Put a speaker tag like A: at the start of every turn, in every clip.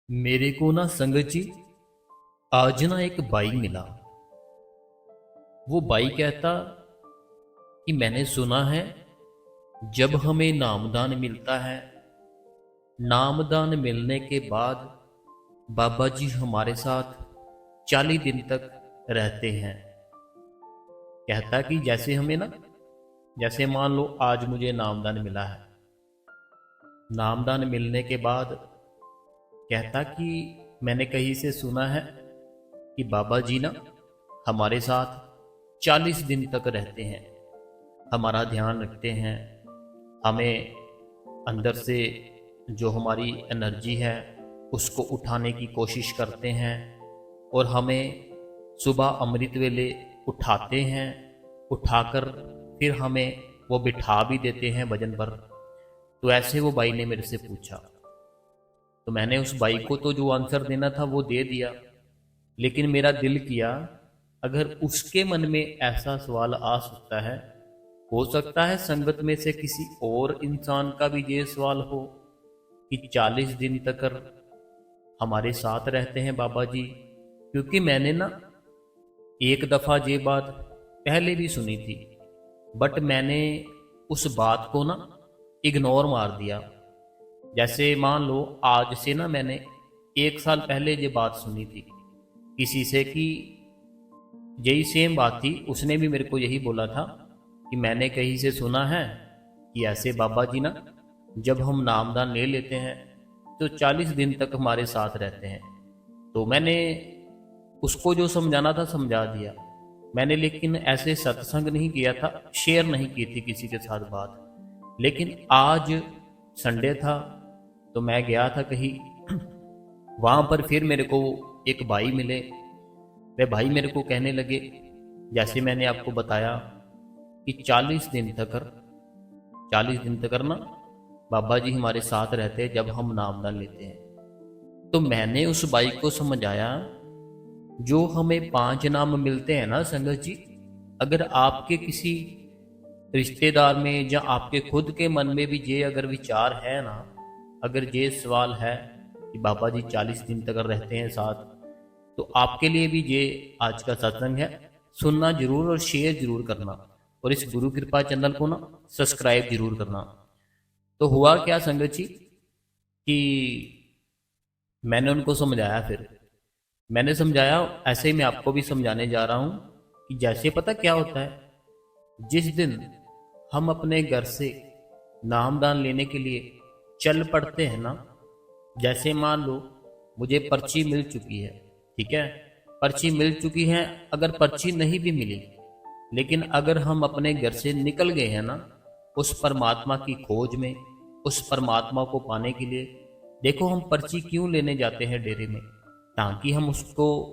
A: मेरे को ना संगत जी आज ना एक भाई मिला। वो भाई कहता कि मैंने सुना है जब हमें नामदान मिलता है, नामदान मिलने के बाद बाबा जी हमारे साथ 40 दिन तक रहते हैं। कहता कि जैसे हमें ना, जैसे मान लो आज मुझे नामदान मिला है, नामदान मिलने के बाद कहता कि मैंने कहीं से सुना है कि बाबा जी ना हमारे साथ 40 दिन तक रहते हैं, हमारा ध्यान रखते हैं, हमें अंदर से जो हमारी एनर्जी है उसको उठाने की कोशिश करते हैं और हमें सुबह अमृत वेले उठाते हैं, उठाकर फिर हमें वो बिठा भी देते हैं वजन पर। तो ऐसे वो भाई ने मेरे से पूछा, तो मैंने उस भाई को तो जो आंसर देना था वो दे दिया, लेकिन मेरा दिल किया अगर उसके मन में ऐसा सवाल आ सकता है, हो सकता है संगत में से किसी और इंसान का भी ये सवाल हो कि 40 दिन तक हमारे साथ रहते हैं बाबा जी। क्योंकि मैंने ना एक दफ़ा ये बात पहले भी सुनी थी, बट मैंने उस बात को ना इग्नोर मार दिया। जैसे मान लो आज से ना मैंने 1 साल पहले ये बात सुनी थी किसी से कि यही सेम बात थी, उसने भी मेरे को यही बोला था कि मैंने कहीं से सुना है कि ऐसे बाबा जी ना जब हम नामदान ले लेते हैं तो 40 दिन तक हमारे साथ रहते हैं। तो मैंने उसको जो समझाना था समझा दिया मैंने, लेकिन ऐसे सत्संग नहीं किया था, शेयर नहीं की थी किसी के साथ बात। लेकिन आज संडे था तो मैं गया था कहीं वहाँ पर फिर मेरे को एक भाई मिले। वे भाई मेरे को कहने लगे, जैसे मैंने आपको बताया कि 40 दिन तक ना बाबा जी हमारे साथ रहते हैं जब हम नामदान लेते हैं। तो मैंने उस भाई को समझाया, जो हमें 5 नाम मिलते हैं ना संगत जी, अगर आपके किसी रिश्तेदार में या आपके खुद के मन में भी ये अगर विचार है ना, अगर ये सवाल है कि बाबा जी 40 दिन तक रहते हैं साथ, तो आपके लिए भी ये आज का सत्संग है, सुनना जरूर और शेयर जरूर करना, और इस गुरु कृपा चैनल को ना सब्सक्राइब जरूर करना। तो हुआ क्या संगत जी कि मैंने उनको समझाया, फिर मैंने समझाया ऐसे ही मैं आपको भी समझाने जा रहा हूँ कि जैसे पता क्या होता है, जिस दिन हम अपने घर से नामदान लेने के लिए चल पड़ते हैं ना, जैसे मान लो मुझे पर्ची मिल चुकी है, ठीक है, पर्ची मिल चुकी है, अगर पर्ची नहीं भी मिली, लेकिन अगर हम अपने घर से निकल गए हैं ना उस परमात्मा की खोज में, उस परमात्मा को पाने के लिए। देखो हम पर्ची क्यों लेने जाते हैं डेरे में, ताकि हम उसको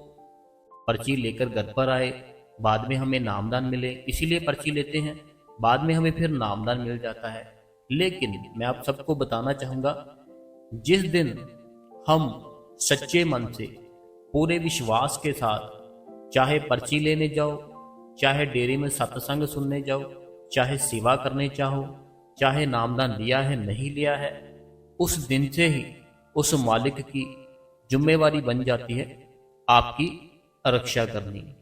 A: पर्ची लेकर घर पर आए, बाद में हमें नामदान मिले, इसीलिए पर्ची लेते हैं, बाद में हमें फिर नामदान मिल जाता है। लेकिन मैं आप सबको बताना चाहूँगा, जिस दिन हम सच्चे मन से पूरे विश्वास के साथ चाहे पर्ची लेने जाओ, चाहे डेरे में सत्संग सुनने जाओ, चाहे सेवा करने चाहो, चाहे नामदान लिया है नहीं लिया है, उस दिन से ही उस मालिक की जिम्मेवारी बन जाती है आपकी रक्षा करनी।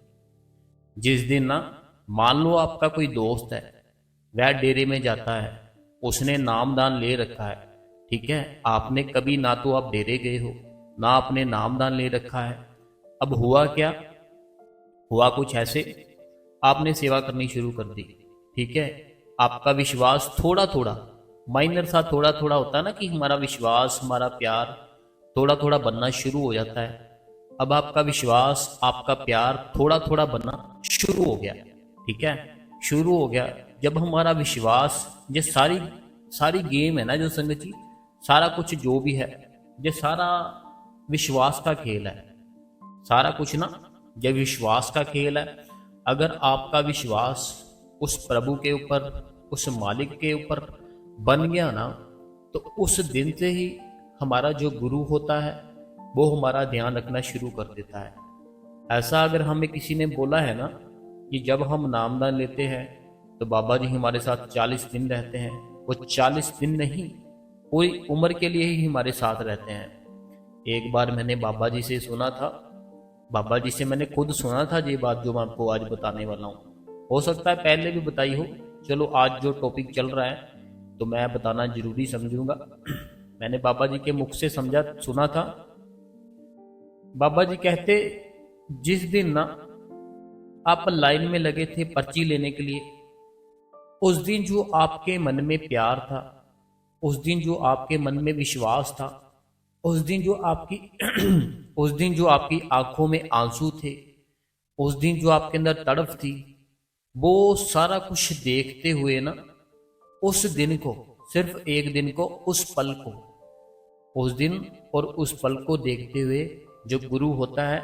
A: जिस दिन ना मान लो आपका कोई दोस्त है, वह डेरे में जाता है, उसने नामदान ले रखा है, ठीक है, आपने कभी ना तो आप डेरे गए हो ना आपने नामदान ले रखा है। अब हुआ क्या, हुआ कुछ ऐसे, आपने सेवा करनी शुरू कर दी, ठीक है, आपका विश्वास थोड़ा थोड़ा, माइनर सा थोड़ा थोड़ा होता है ना कि हमारा विश्वास हमारा प्यार थोड़ा थोड़ा बनना शुरू हो जाता है। अब आपका विश्वास आपका प्यार थोड़ा थोड़ा बनना शुरू हो गया, ठीक है, शुरू हो गया। जब हमारा विश्वास, ये सारी सारी गेम है ना जो संगत जी, सारा कुछ जो भी है ये सारा विश्वास का खेल है, सारा कुछ ना ये विश्वास का खेल है। अगर आपका विश्वास उस प्रभु के ऊपर, उस मालिक के ऊपर बन गया ना, तो उस दिन से ही हमारा जो गुरु होता है वो हमारा ध्यान रखना शुरू कर देता है। ऐसा अगर हमें किसी ने बोला है ना कि जब हम नामदान लेते हैं तो बाबा जी हमारे साथ 40 दिन रहते हैं, वो 40 दिन नहीं, पूरी उम्र के लिए ही हमारे साथ रहते हैं। एक बार मैंने बाबा जी से सुना था, बाबा जी से मैंने खुद सुना था ये बात जो मैं आपको आज बताने वाला हूँ। हो सकता है पहले भी बताई हो, चलो आज जो टॉपिक चल रहा है तो मैं बताना जरूरी समझूंगा। मैंने बाबा जी के मुख से समझा सुना था। बाबा जी कहते, जिस दिन ना आप लाइन में लगे थे पर्ची लेने के लिए, उस दिन जो आपके मन में प्यार था, उस दिन जो आपके मन में विश्वास था, उस दिन जो आपकी उस दिन जो आपकी आंखों में आंसू थे, उस दिन जो आपके अंदर तड़प थी, वो सारा कुछ देखते हुए ना, उस दिन को, सिर्फ एक दिन को, उस पल को, उस दिन और उस पल को देखते हुए जो गुरु होता है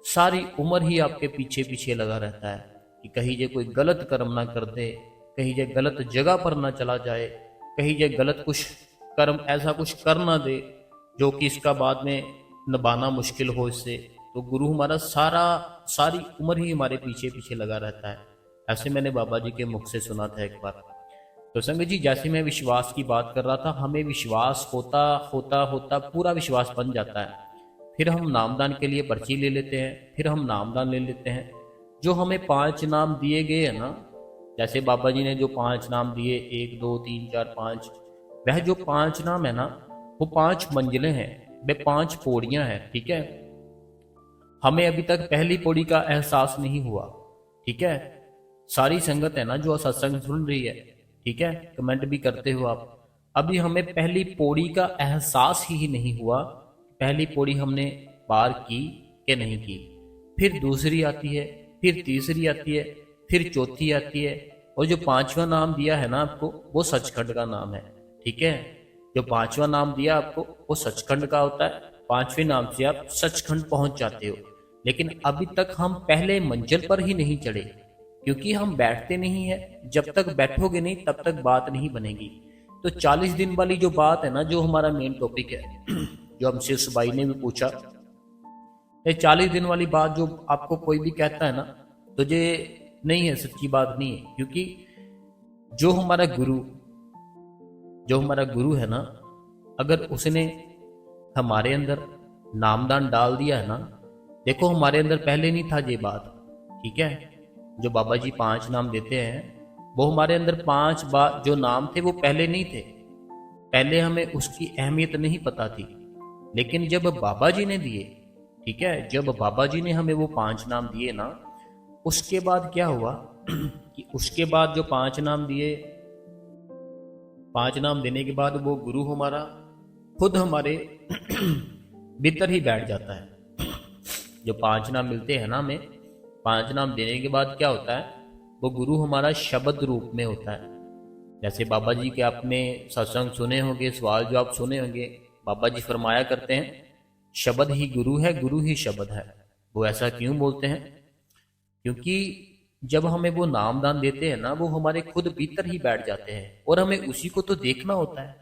A: सारी उम्र ही आपके पीछे पीछे लगा रहता है कि कहीं ये कोई गलत कर्म ना कर दे, कहीं ये गलत जगह पर ना चला जाए, कहीं ये गलत कुछ कर्म ऐसा कुछ कर ना दे जो कि इसका बाद में निभाना मुश्किल हो इससे। तो गुरु हमारा सारी उम्र ही हमारे पीछे पीछे लगा रहता है। ऐसे मैंने बाबा जी के मुख से सुना था एक बार। तो संगत जी, जैसे मैं विश्वास की बात कर रहा था, हमें विश्वास होता होता होता पूरा विश्वास बन जाता है। फिर हम नामदान के लिए पर्ची ले लेते हैं, फिर हम नामदान ले लेते हैं। जो हमें 5 नाम दिए गए हैं ना, जैसे बाबा जी ने जो 5 नाम दिए, 1 2 3 4 5, वह जो 5 नाम है ना, वो 5 मंजिलें हैं, वे 5 पौड़ियां हैं। ठीक है, हमें अभी तक पहली पौड़ी का एहसास नहीं हुआ। ठीक है, सारी संगत है ना जो सत्संग सुन रही है, ठीक है, कमेंट भी करते हो आप, अभी हमें पहली पौड़ी का एहसास ही नहीं हुआ। पहली पौड़ी हमने पार की कि नहीं की। फिर दूसरी आती है, फिर तीसरी आती है, फिर चौथी आती है, और जो 5वां नाम दिया है ना आपको, वो सचखंड का नाम है। ठीक है, जो 5वां नाम दिया आपको वो सचखंड का होता है। 5वें नाम से आप सचखंड पहुंच जाते हो। लेकिन अभी तक हम पहले मंजिल पर ही नहीं चढ़े, क्योंकि हम बैठते नहीं है। जब तक बैठोगे नहीं तब तक बात नहीं बनेगी। तो 40 दिन वाली जो बात है ना, जो हमारा मेन टॉपिक है, जो हमसे उस भाई ने भी पूछा, ये 40 दिन वाली बात जो आपको कोई भी कहता है ना, तो ये नहीं है, सच्ची बात नहीं है। क्योंकि जो हमारा गुरु है ना, अगर उसने हमारे अंदर नामदान डाल दिया है ना, देखो हमारे अंदर पहले नहीं था ये बात। ठीक है, जो बाबा जी 5 नाम देते हैं, वो हमारे अंदर 5 बार जो नाम थे वो पहले नहीं थे। पहले हमें उसकी अहमियत नहीं पता थी। लेकिन जब बाबा जी ने दिए, ठीक है, जब बाबा जी ने हमें वो 5 नाम दिए ना, उसके बाद क्या हुआ कि उसके बाद जो 5 नाम दिए, 5 नाम देने के बाद वो गुरु हमारा खुद हमारे भीतर ही बैठ जाता है। जो 5 नाम मिलते हैं ना हमें, 5 नाम देने के बाद क्या होता है, वो गुरु हमारा शब्द रूप में होता है। जैसे बाबा जी के आपने सत्संग सुने होंगे, सवाल जो आप सुने होंगे, बाबा जी फरमाया करते हैं, शब्द ही गुरु है, गुरु ही शब्द है। वो ऐसा क्यों बोलते हैं? क्योंकि जब हमें वो नामदान देते हैं ना, वो हमारे खुद भीतर ही बैठ जाते हैं, और हमें उसी को तो देखना होता है।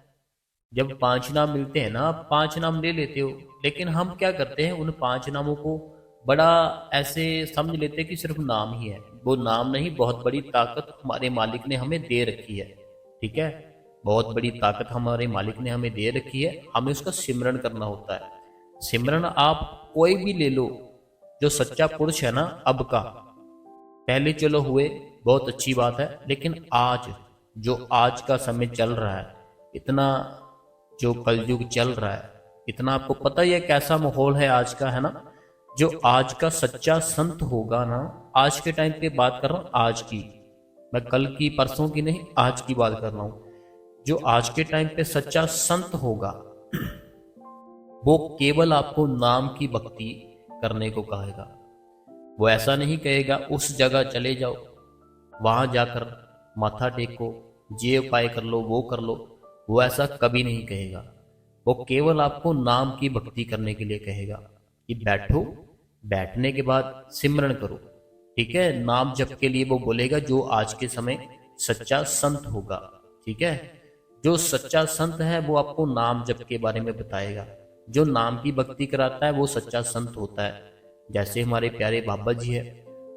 A: जब 5 नाम मिलते हैं ना, आप 5 नाम ले लेते हो, लेकिन हम क्या करते हैं, उन 5 नामों को बड़ा ऐसे समझ लेते हैं कि सिर्फ नाम ही है। वो नाम नहीं, बहुत बड़ी ताकत हमारे मालिक ने हमें दे रखी है। ठीक है, बहुत बड़ी ताकत हमारे मालिक ने हमें दे रखी है, हमें उसका सिमरन करना होता है। सिमरन आप कोई भी ले लो, जो सच्चा पुरुष है ना अब का, पहले चलो हुए, बहुत अच्छी बात है, लेकिन आज जो आज का समय चल रहा है, इतना जो कलयुग चल रहा है, इतना आपको पता ही है कैसा माहौल है आज का, है ना। जो आज का सच्चा संत होगा ना, आज के टाइम पे बात कर रहा हूँ, आज की, मैं कल की परसों की नहीं, आज की बात कर रहा हूँ। जो आज के टाइम पे सच्चा संत होगा, वो केवल आपको नाम की भक्ति करने को कहेगा। वो ऐसा नहीं कहेगा उस जगह चले जाओ, वहां जाकर माथा टेको, ये उपाय कर लो, वो कर लो, वो ऐसा कभी नहीं कहेगा। वो केवल आपको नाम की भक्ति करने के लिए कहेगा कि बैठो, बैठने के बाद सिमरन करो। ठीक है, नाम जप के लिए वो बोलेगा जो आज के समय सच्चा संत होगा। ठीक है, जो सच्चा संत है वो आपको नाम जप के बारे में बताएगा। जो नाम की भक्ति कराता है वो सच्चा संत होता है। जैसे हमारे प्यारे बाबा जी है,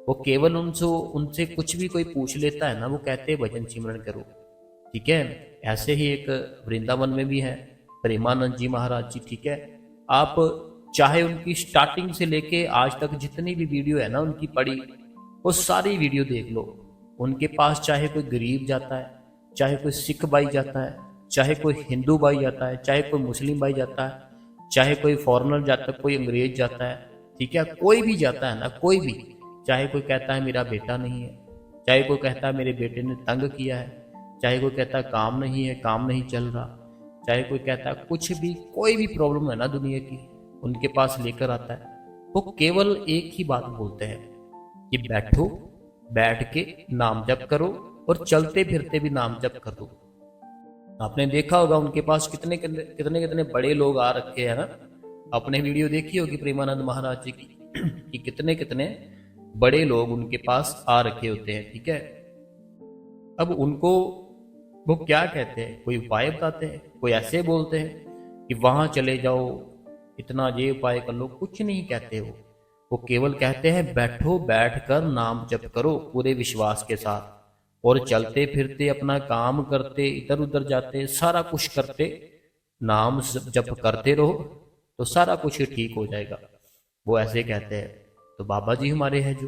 A: वो केवल उनसे कुछ भी कोई पूछ लेता है ना, वो कहते हैं भजन सिमरन करो। ठीक है, ऐसे ही एक वृंदावन में भी है प्रेमानंद जी महाराज जी। ठीक है, आप चाहे उनकी स्टार्टिंग से लेके आज तक जितनी भी वीडियो है ना उनकी पड़ी, वो सारी वीडियो देख लो। उनके पास चाहे कोई गरीब जाता है, चाहे कोई सिख भाई जाता है, चाहे कोई हिंदू भाई जाता है, चाहे कोई मुस्लिम भाई जाता है, चाहे कोई फॉरेनर जाता है, कोई अंग्रेज जाता है, ठीक है, कोई भी जाता है ना, कोई भी, चाहे कोई कहता है मेरा बेटा नहीं है, चाहे कोई कहता है मेरे बेटे ने तंग किया है, चाहे कोई कहता है काम नहीं है, काम नहीं चल रहा, चाहे कोई कहता है कुछ भी, कोई भी प्रॉब्लम है ना दुनिया की, उनके पास लेकर आता है। वो केवल एक ही बात बोलते हैं कि बैठो, बैठ के नाम जप करो और चलते फिरते भी नाम जप करो। आपने देखा होगा उनके पास कितने कितने कितने कितने बड़े लोग आ रखे हैं ना। आपने वीडियो देखी होगी प्रेमानंद महाराज जी की कि कितने कितने बड़े लोग उनके पास आ रखे होते हैं, ठीक है। अब उनको वो क्या कहते हैं, कोई उपाय बताते हैं, कोई ऐसे बोलते हैं कि वहां चले जाओ, इतना ये उपाय कर लो, कुछ नहीं कहते वो केवल कहते हैं बैठो, बैठकर नाम जप करो पूरे विश्वास के साथ, और चलते फिरते अपना काम करते, इधर उधर जाते, सारा कुछ करते, नाम जप करते रहो तो सारा कुछ ठीक हो जाएगा। वो ऐसे कहते हैं। तो बाबा जी हमारे हैं जो,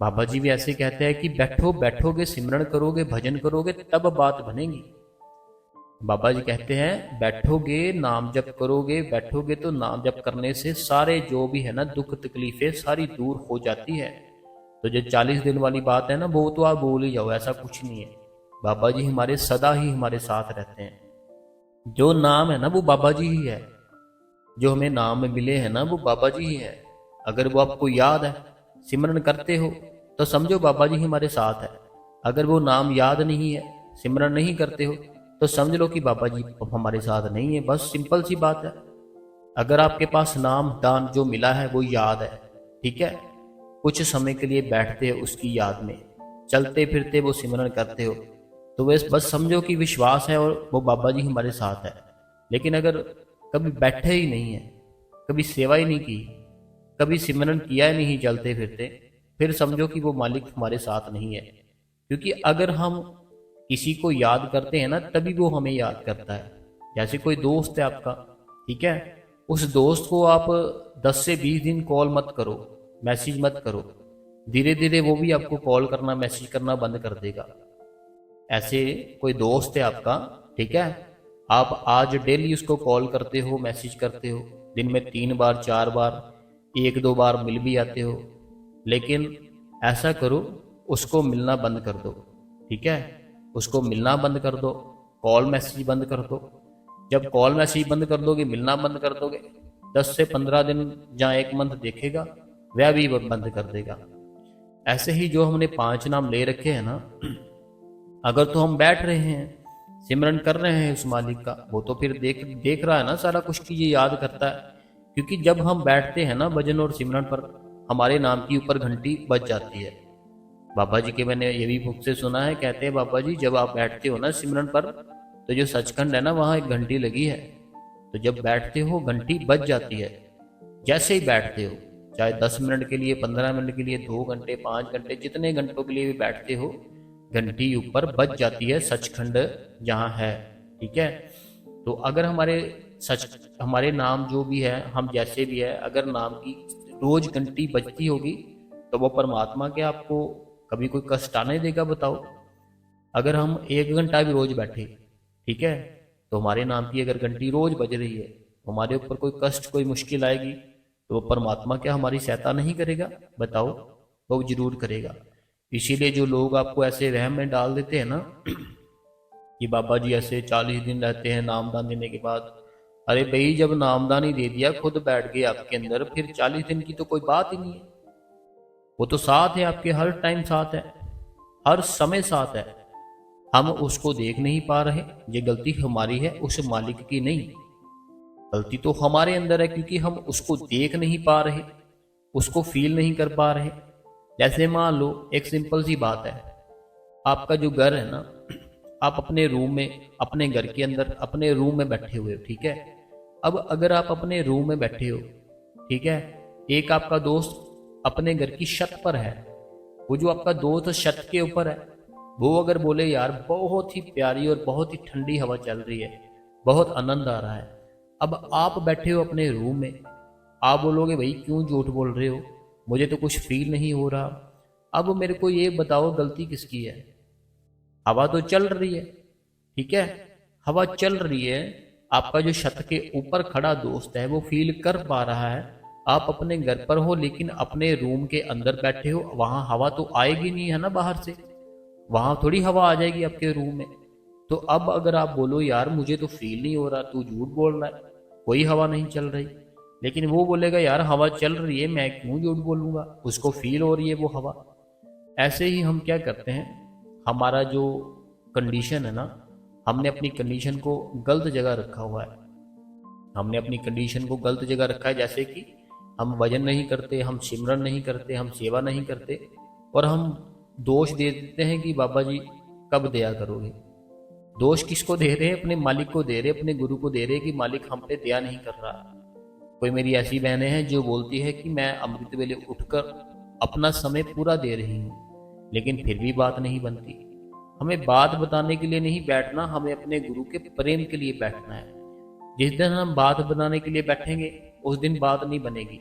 A: बाबा जी भी ऐसे कहते हैं कि बैठो, बैठोगे, सिमरन करोगे, भजन करोगे, तब बात बनेगी। बाबा जी कहते हैं बैठोगे, नाम जप करोगे, बैठोगे तो नाम जप करने से सारे जो भी है ना दुख तकलीफें सारी दूर हो जाती है। तो जो 40 दिन वाली बात है ना, वो तो आप भूल ही जाओ, ऐसा कुछ नहीं है। बाबा जी हमारे सदा ही हमारे साथ रहते हैं। जो नाम है ना वो बाबा जी ही है, जो हमें नाम मिले हैं ना वो बाबा जी ही है। अगर वो आपको याद है, सिमरन करते हो, तो समझो बाबा जी हमारे साथ है। अगर वो नाम याद नहीं है, सिमरन नहीं करते हो, तो समझ लो कि बाबा जी हमारे साथ नहीं है। बस सिंपल सी बात है। अगर आपके पास नाम दान जो मिला है वो याद है, ठीक है, कुछ समय के लिए बैठते हो उसकी याद में, चलते फिरते वो सिमरन करते हो, तो बस समझो कि विश्वास है और वो बाबा जी हमारे साथ है। लेकिन अगर कभी बैठे ही नहीं है, कभी सेवा ही नहीं की, कभी सिमरन किया ही नहीं चलते फिरते, फिर समझो कि वो मालिक हमारे साथ नहीं है। क्योंकि अगर हम किसी को याद करते हैं ना, तभी वो हमें याद करता है। जैसे कोई दोस्त है आपका, ठीक है, उस दोस्त को आप 10 से 20 दिन कॉल मत करो, मैसेज मत करो, धीरे धीरे वो भी आपको कॉल करना, मैसेज करना बंद कर देगा। ऐसे कोई दोस्त है आपका, ठीक है, आप आज डेली उसको कॉल करते हो, मैसेज करते हो, दिन में 3 बार 4 बार, 1-2 बार मिल भी आते हो, लेकिन ऐसा करो उसको मिलना बंद कर दो, ठीक है, उसको मिलना बंद कर दो, कॉल मैसेज बंद कर दो। जब कॉल मैसेज बंद कर दोगे, मिलना बंद कर दोगे, 10 से 15 दिन या 1 मंथ देखेगा, वह भी बंद कर देगा। ऐसे ही जो हमने 5 नाम ले रखे हैं ना, अगर तो हम बैठ रहे हैं, सिमरन कर रहे हैं उस मालिक का, वो तो फिर देख रहा है ना सारा कुछ कि ये याद करता है। क्योंकि जब हम बैठते हैं ना भजन और सिमरन पर, हमारे नाम की ऊपर घंटी बज जाती है। बाबा जी के मैंने ये भी मुख से सुना है, कहते हैं बाबा जी जब आप बैठते हो ना सिमरन पर, तो जो सचखंड है ना वहाँ एक घंटी लगी है, तो जब बैठते हो घंटी बज जाती है। जैसे ही बैठते हो, चाहे 10 मिनट के लिए, 15 मिनट के लिए, 2 घंटे, 5 घंटे, जितने घंटों के लिए भी बैठते हो, घंटी ऊपर बज जाती है, सचखंड जहाँ है, ठीक है। तो अगर हमारे नाम जो भी है, हम जैसे भी है, अगर नाम की रोज घंटी बजती होगी, तो वो परमात्मा के आपको कभी कोई कष्ट आने देगा, बताओ। अगर हम 1 घंटा भी रोज बैठे, ठीक है, तो हमारे नाम की अगर घंटी रोज बज रही है, हमारे ऊपर कोई कष्ट, कोई मुश्किल आएगी, तो वो परमात्मा क्या हमारी सहायता नहीं करेगा? बताओ, वो जरूर करेगा। इसीलिए जो लोग आपको ऐसे वहम में डाल देते हैं ना कि बाबा जी ऐसे 40 दिन रहते हैं नामदान देने के बाद, अरे भाई जब नामदान ही दे दिया, खुद बैठ गए आपके अंदर, फिर 40 दिन की तो कोई बात ही नहीं है। वो तो साथ है आपके, हर टाइम साथ है, हर समय साथ है। हम उसको देख नहीं पा रहे, ये गलती हमारी है, उस मालिक की नहीं। गलती तो हमारे अंदर है, क्योंकि हम उसको देख नहीं पा रहे, उसको फील नहीं कर पा रहे। जैसे मान लो एक सिंपल सी बात है, आपका जो घर है ना, आप अपने रूम में, अपने घर के अंदर अपने रूम में बैठे हुए हो, ठीक है। अब अगर आप अपने रूम में बैठे हो, ठीक है, एक आपका दोस्त अपने घर की छत पर है, वो जो आपका दोस्त छत के ऊपर है, वो अगर बोले यार बहुत ही प्यारी और बहुत ही ठंडी हवा चल रही है, बहुत आनंद आ रहा है, अब आप बैठे हो अपने रूम में, आप बोलोगे भाई क्यों झूठ बोल रहे हो, मुझे तो कुछ फील नहीं हो रहा। अब मेरे को ये बताओ गलती किसकी है? हवा तो चल रही है, ठीक है, हवा चल रही है। आपका जो छत के ऊपर खड़ा दोस्त है वो फील कर पा रहा है। आप अपने घर पर हो लेकिन अपने रूम के अंदर बैठे हो, वहां हवा तो आएगी नहीं है ना बाहर से, वहां थोड़ी हवा आ जाएगी आपके रूम में। तो अब अगर आप बोलो यार मुझे तो फील नहीं हो रहा, तू झूठ बोल रहा है, कोई हवा नहीं चल रही, लेकिन वो बोलेगा यार हवा चल रही है, मैं क्यों झूठ बोलूंगा, उसको फील हो रही है वो हवा। ऐसे ही हम क्या करते हैं, हमारा जो कंडीशन है ना, हमने अपनी कंडीशन को गलत जगह रखा हुआ है। हमने अपनी कंडीशन को गलत जगह रखा है, जैसे कि हम वजन नहीं करते, हम सिमरन नहीं करते, हम सेवा नहीं करते, और हम दोष दे देते हैं कि बाबा जी कब दया करोगे। दोष किसको दे रहे हैं? अपने मालिक को दे रहे, अपने गुरु को दे रहे कि मालिक हम पे दया नहीं कर रहा। कोई मेरी ऐसी बहनें हैं जो बोलती है कि मैं अमृत वेले उठकर अपना समय पूरा दे रही हूँ, लेकिन फिर भी बात नहीं बनती। हमें बात बताने के लिए नहीं बैठना, हमें अपने गुरु के प्रेम के लिए बैठना है। जिस दिन हम बात बनाने के लिए बैठेंगे उस दिन बात नहीं बनेगी।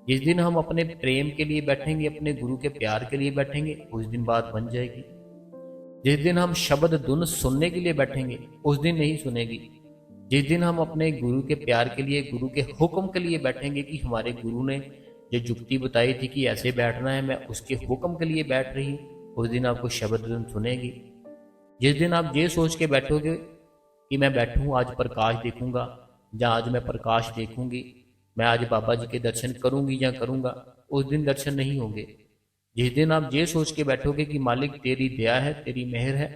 A: जिस दिन हम अपने प्रेम के लिए बैठेंगे, अपने गुरु के प्यार के लिए बैठेंगे, उस दिन बात बन जाएगी। जिस दिन हम शब्द धुन सुनने के लिए बैठेंगे उस दिन नहीं सुनेगी। जिस दिन हम अपने गुरु के प्यार के लिए, गुरु के हुक्म के लिए बैठेंगे कि हमारे गुरु ने जो जुक्ति बताई थी कि ऐसे बैठना है, मैं उसके हुक्म के लिए बैठ रही हूँ, उस दिन आपको शब्द धुन सुनेगी। जिस दिन आप ये सोच के बैठोगे कि मैं बैठूं आज प्रकाश देखूंगा, या आज मैं प्रकाश देखूंगी, मैं आज बाबा जी के दर्शन करूंगी या करूंगा, उस दिन दर्शन नहीं होंगे। जिस दिन आप ये सोच के बैठोगे कि मालिक तेरी दया है, तेरी मेहर है,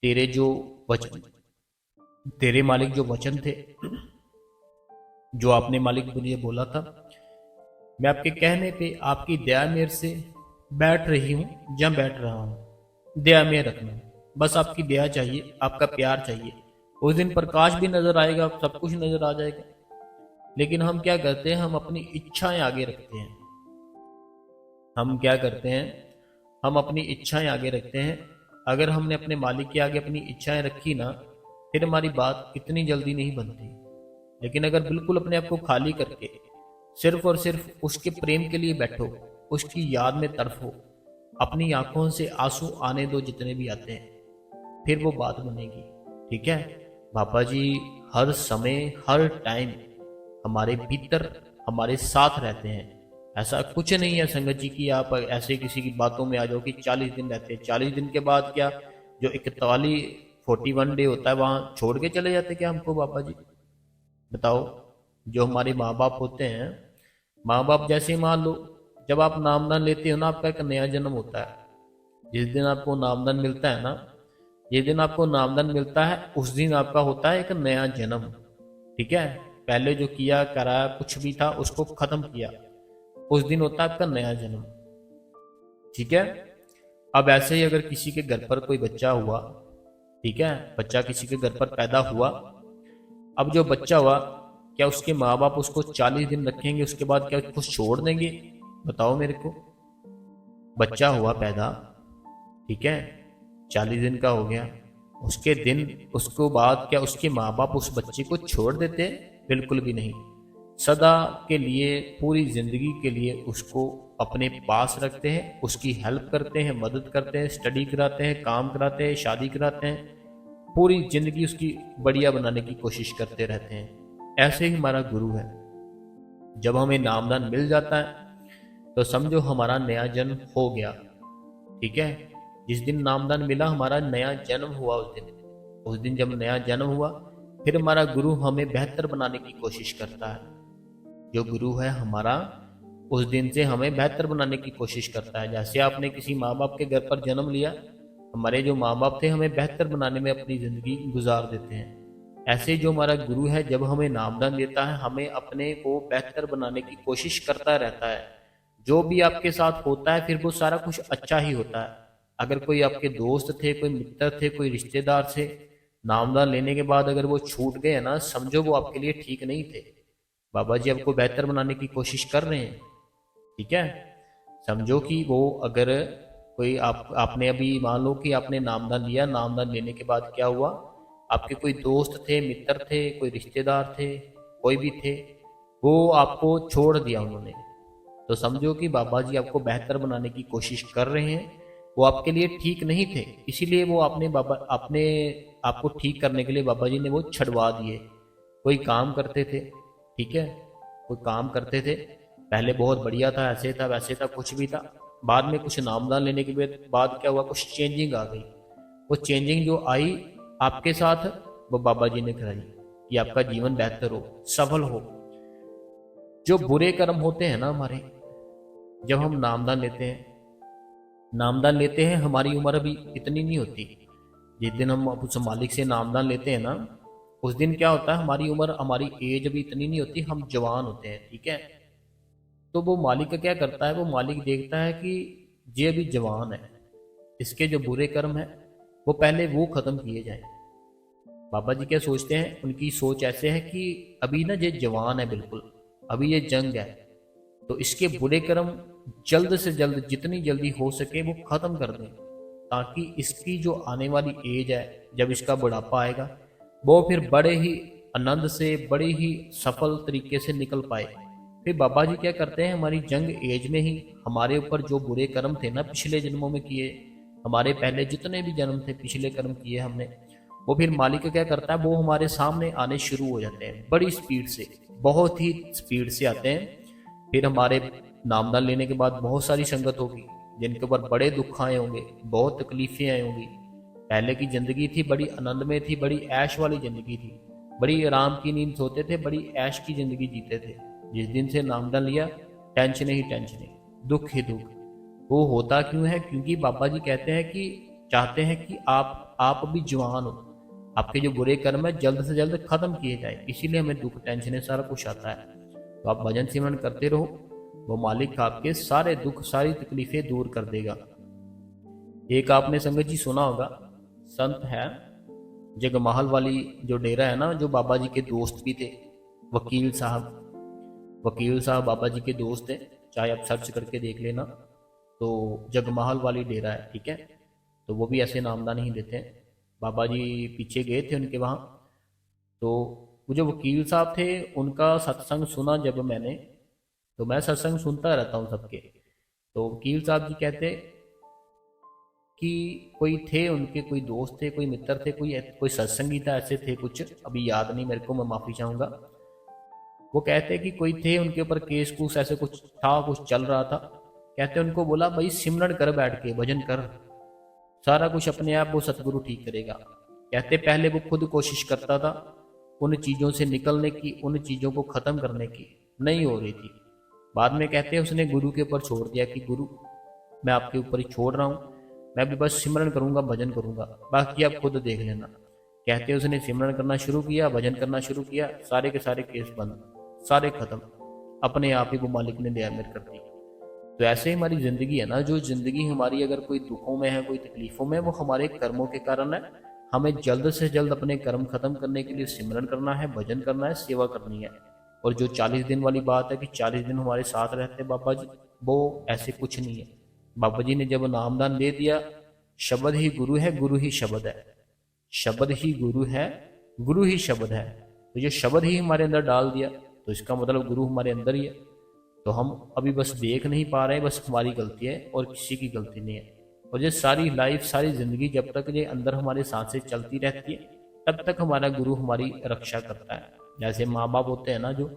A: तेरे जो वचन, तेरे मालिक जो वचन थे, जो आपने मालिक मुझे बोला था, मैं आपके कहने पे आपकी दया मेहर से बैठ रही हूँ या बैठ रहा हूँ, दया में रखना, बस आपकी दया चाहिए, आपका प्यार चाहिए। उस दिन प्रकाश भी नजर आएगा, सब कुछ नजर आ जाएगा। लेकिन हम क्या करते हैं, हम अपनी इच्छाएं आगे रखते हैं। हम क्या करते हैं, हम अपनी इच्छाएं आगे रखते हैं। अगर हमने अपने मालिक के आगे अपनी इच्छाएं रखी ना, फिर हमारी बात इतनी जल्दी नहीं बनती। लेकिन अगर बिल्कुल अपने आप को खाली करके सिर्फ और सिर्फ उसके प्रेम के लिए बैठो, उसकी याद में तड़फो, अपनी आंखों से आंसू आने दो जितने भी आते हैं, फिर वो बात बनेगी। ठीक है, बाबा जी हर समय हर टाइम हमारे भीतर हमारे साथ रहते हैं। ऐसा कुछ नहीं है संगत जी कि आप ऐसे किसी की बातों में आ जाओ कि 40 दिन रहते हैं, 40 दिन के बाद क्या जो 41 डे होता है वहां छोड़ के चले जाते क्या हमको बाबा जी? बताओ। जो हमारे माँ बाप होते हैं, माँ बाप जैसे मान लो जब आप नामदान लेते हो ना, आपका एक नया जन्म होता है। जिस दिन आपको नामदान मिलता है ना, जिस दिन आपको नामदान मिलता है उस दिन आपका होता है एक नया जन्म। ठीक है, पहले जो किया कराया कुछ भी था उसको खत्म किया, उस दिन होता है आपका नया जन्म। ठीक है, अब ऐसे ही अगर किसी के घर पर कोई बच्चा हुआ, ठीक है, बच्चा किसी के घर पर पैदा हुआ, अब जो बच्चा हुआ क्या उसके माँ बाप उसको 40 दिन रखेंगे, उसके बाद क्या उसको छोड़ देंगे? बताओ मेरे को। बच्चा हुआ पैदा, ठीक है, 40 दिन का हो गया, उसके दिन उसको बाद क्या उसके माँ बाप उस बच्चे को छोड़ देते? बिल्कुल भी नहीं। सदा के लिए, पूरी जिंदगी के लिए उसको अपने पास रखते हैं, उसकी हेल्प करते हैं, मदद करते हैं, स्टडी कराते हैं, काम कराते हैं, शादी कराते हैं, पूरी जिंदगी उसकी बढ़िया बनाने की कोशिश करते रहते हैं। ऐसे ही हमारा गुरु है। जब हमें नामदान मिल जाता है तो समझो हमारा नया जन्म हो गया। ठीक है, जिस दिन नामदान मिला हमारा नया जन्म हुआ। उस दिन जब नया जन्म हुआ, फिर हमारा गुरु हमें बेहतर बनाने की कोशिश करता है। जो गुरु है हमारा, उस दिन से हमें बेहतर बनाने की कोशिश करता है। जैसे आपने किसी माँ बाप के घर पर जन्म लिया, हमारे जो माँ बाप थे हमें बेहतर बनाने में अपनी जिंदगी गुजार देते हैं। ऐसे जो हमारा गुरु है जब हमें नामदान देता है, हमें अपने को बेहतर बनाने की कोशिश करता रहता है। जो भी आपके साथ होता है फिर वो सारा कुछ अच्छा ही होता है। अगर कोई आपके दोस्त थे, कोई मित्र थे, कोई रिश्तेदार थे, नामदान लेने के बाद अगर वो छूट गए ना, समझो वो आपके लिए ठीक नहीं थे। बाबा जी आपको बेहतर बनाने की कोशिश कर रहे हैं। ठीक है, समझो कि वो अगर कोई आपने अभी मान लो कि आपने नामदान लिया, नामदान लेने के बाद क्या हुआ, आपके कोई दोस्त थे, मित्र थे, कोई रिश्तेदार थे, कोई भी थे, वो आपको छोड़ दिया उन्होंने, तो समझो कि बाबा जी आपको बेहतर बनाने की कोशिश कर रहे हैं। वो आपके लिए ठीक नहीं थे, इसीलिए वो आपने आपको ठीक करने के लिए बाबा जी ने वो छड़वा दिए। कोई काम करते थे, ठीक है, कोई काम करते थे, पहले बहुत बढ़िया था, ऐसे था वैसे था, कुछ भी था। बाद में कुछ नामदान लेने के बाद क्या हुआ, कुछ चेंजिंग आ गई। वो चेंजिंग जो आई आपके साथ, वो बाबा जी ने कराई कि आपका जीवन बेहतर हो, सफल हो। जो बुरे कर्म होते हैं ना हमारे, जब हम नामदान लेते हैं, हमारी उम्र अभी इतनी नहीं होती। जिस दिन हम उस मालिक से नामदान लेते हैं ना, उस दिन क्या होता है, हमारी उम्र, हमारी एज अभी इतनी नहीं होती, हम जवान होते हैं, ठीक है। तो वो मालिक का क्या करता है, वो मालिक देखता है कि ये अभी जवान है, इसके जो बुरे कर्म है वो पहले वो खत्म किए जाएं। बाबा जी क्या सोचते हैं, उनकी सोच ऐसे है कि अभी ना ये जवान है बिल्कुल, अभी ये जंग है, तो इसके बुरे कर्म जल्द से जल्द, जितनी जल्दी हो सके वो खत्म कर दें, ताकि इसकी जो आने वाली एज है, जब इसका बुढ़ापा आएगा, वो फिर बड़े ही आनंद से, बड़े ही सफल तरीके से निकल पाए। फिर बाबा जी क्या करते हैं, हमारी जंग एज में ही हमारे ऊपर जो बुरे कर्म थे ना पिछले जन्मों में किए, हमारे पहले जितने भी जन्म थे पिछले कर्म किए हमने, वो फिर मालिक क्या करता है, वो हमारे सामने आने शुरू हो जाते हैं बड़ी स्पीड से, बहुत ही स्पीड से आते हैं। फिर हमारे नामदान लेने के बाद बहुत सारी संगत होगी जिनके ऊपर बड़े दुख आए होंगे, बहुत तकलीफें आई होंगी। पहले की जिंदगी थी बड़ी आनंद में थी, बड़ी ऐश वाली जिंदगी थी, बड़ी आराम की नींद सोते थे, बड़ी ऐश की जिंदगी जीते थे। जिस दिन से नामदान लिया, टेंशन ही टेंशन, दुख ही दुख। वो होता क्यों है, क्योंकि बाबा जी कहते हैं कि चाहते हैं कि आप अभी जवान हो, आपके जो बुरे कर्म है जल्द से जल्द खत्म किए जाए, इसीलिए हमें दुख टेंशन सारा कुछ आता है। तो आप भजन सिमरन करते रहो, वो मालिक आपके सारे दुख, सारी तकलीफें दूर कर देगा। एक आपने संगत जी सुना होगा, संत है जगमाहल वाली जो डेरा है ना, जो बाबा जी के दोस्त भी थे, वकील साहब। वकील साहब बाबा जी के दोस्त हैं, चाहे आप सर्च करके देख लेना। तो जगमाहल वाली डेरा है, ठीक है। तो वो भी ऐसे नामदान ही देते हैं। बाबा जी पीछे गए थे उनके वहाँ, तो वो जो वकील साहब थे उनका सत्संग सुना जब मैंने, तो मैं सत्संग सुनता रहता हूँ सबके। तो वकील साहब जी कहते कि कोई थे उनके, कोई दोस्त थे, कोई मित्र थे, कोई सत्संगी था, ऐसे थे कुछ, अभी याद नहीं मेरे को, मैं माफ़ी चाहूँगा। वो कहते कि कोई थे उनके ऊपर केस कूस ऐसे कुछ था, कुछ चल रहा था। कहते उनको बोला, भाई सिमरन कर, बैठ के भजन कर, सारा कुछ अपने आप वो सतगुरु ठीक करेगा। कहते पहले वो खुद कोशिश करता था उन चीज़ों से निकलने की, उन चीज़ों को ख़त्म करने की, नहीं हो रही थी। बाद में कहते हैं उसने गुरु के ऊपर छोड़ दिया कि गुरु मैं आपके ऊपर ही छोड़ रहा हूँ, मैं भी बस सिमरन करूँगा, भजन करूँगा, बाकी आप खुद देख लेना। कहते उसने सिमरन करना शुरू किया, भजन करना शुरू किया, सारे के सारे केस बंद, सारे खत्म, अपने आप ही वो मालिक ने दया मेर कर दी। तो ऐसे ही हमारी ज़िंदगी है ना, जो ज़िंदगी हमारी अगर कोई दुखों में है, कोई तकलीफ़ों में, वो हमारे कर्मों के कारण है। हमें जल्द से जल्द अपने कर्म खत्म करने के लिए सिमरन करना है, भजन करना है, सेवा करनी है। और जो 40 दिन वाली बात है कि 40 दिन हमारे साथ रहते हैं बाबा जी, वो ऐसे कुछ नहीं है। बाबा जी ने जब नामदान दे दिया, शब्द ही गुरु है, गुरु ही शब्द है, शब्द ही गुरु है, गुरु ही शब्द है। तो ये शब्द ही हमारे अंदर डाल दिया, तो इसका मतलब गुरु हमारे अंदर ही है। तो हम अभी बस देख नहीं पा रहे, बस हमारी गलती है और किसी की गलती नहीं है। और ये सारी लाइफ, सारी जिंदगी जब तक ये अंदर हमारे सांसें चलती रहती है, तब तक हमारा गुरु हमारी रक्षा करता है। जैसे माँ बाप होते हैं ना, जो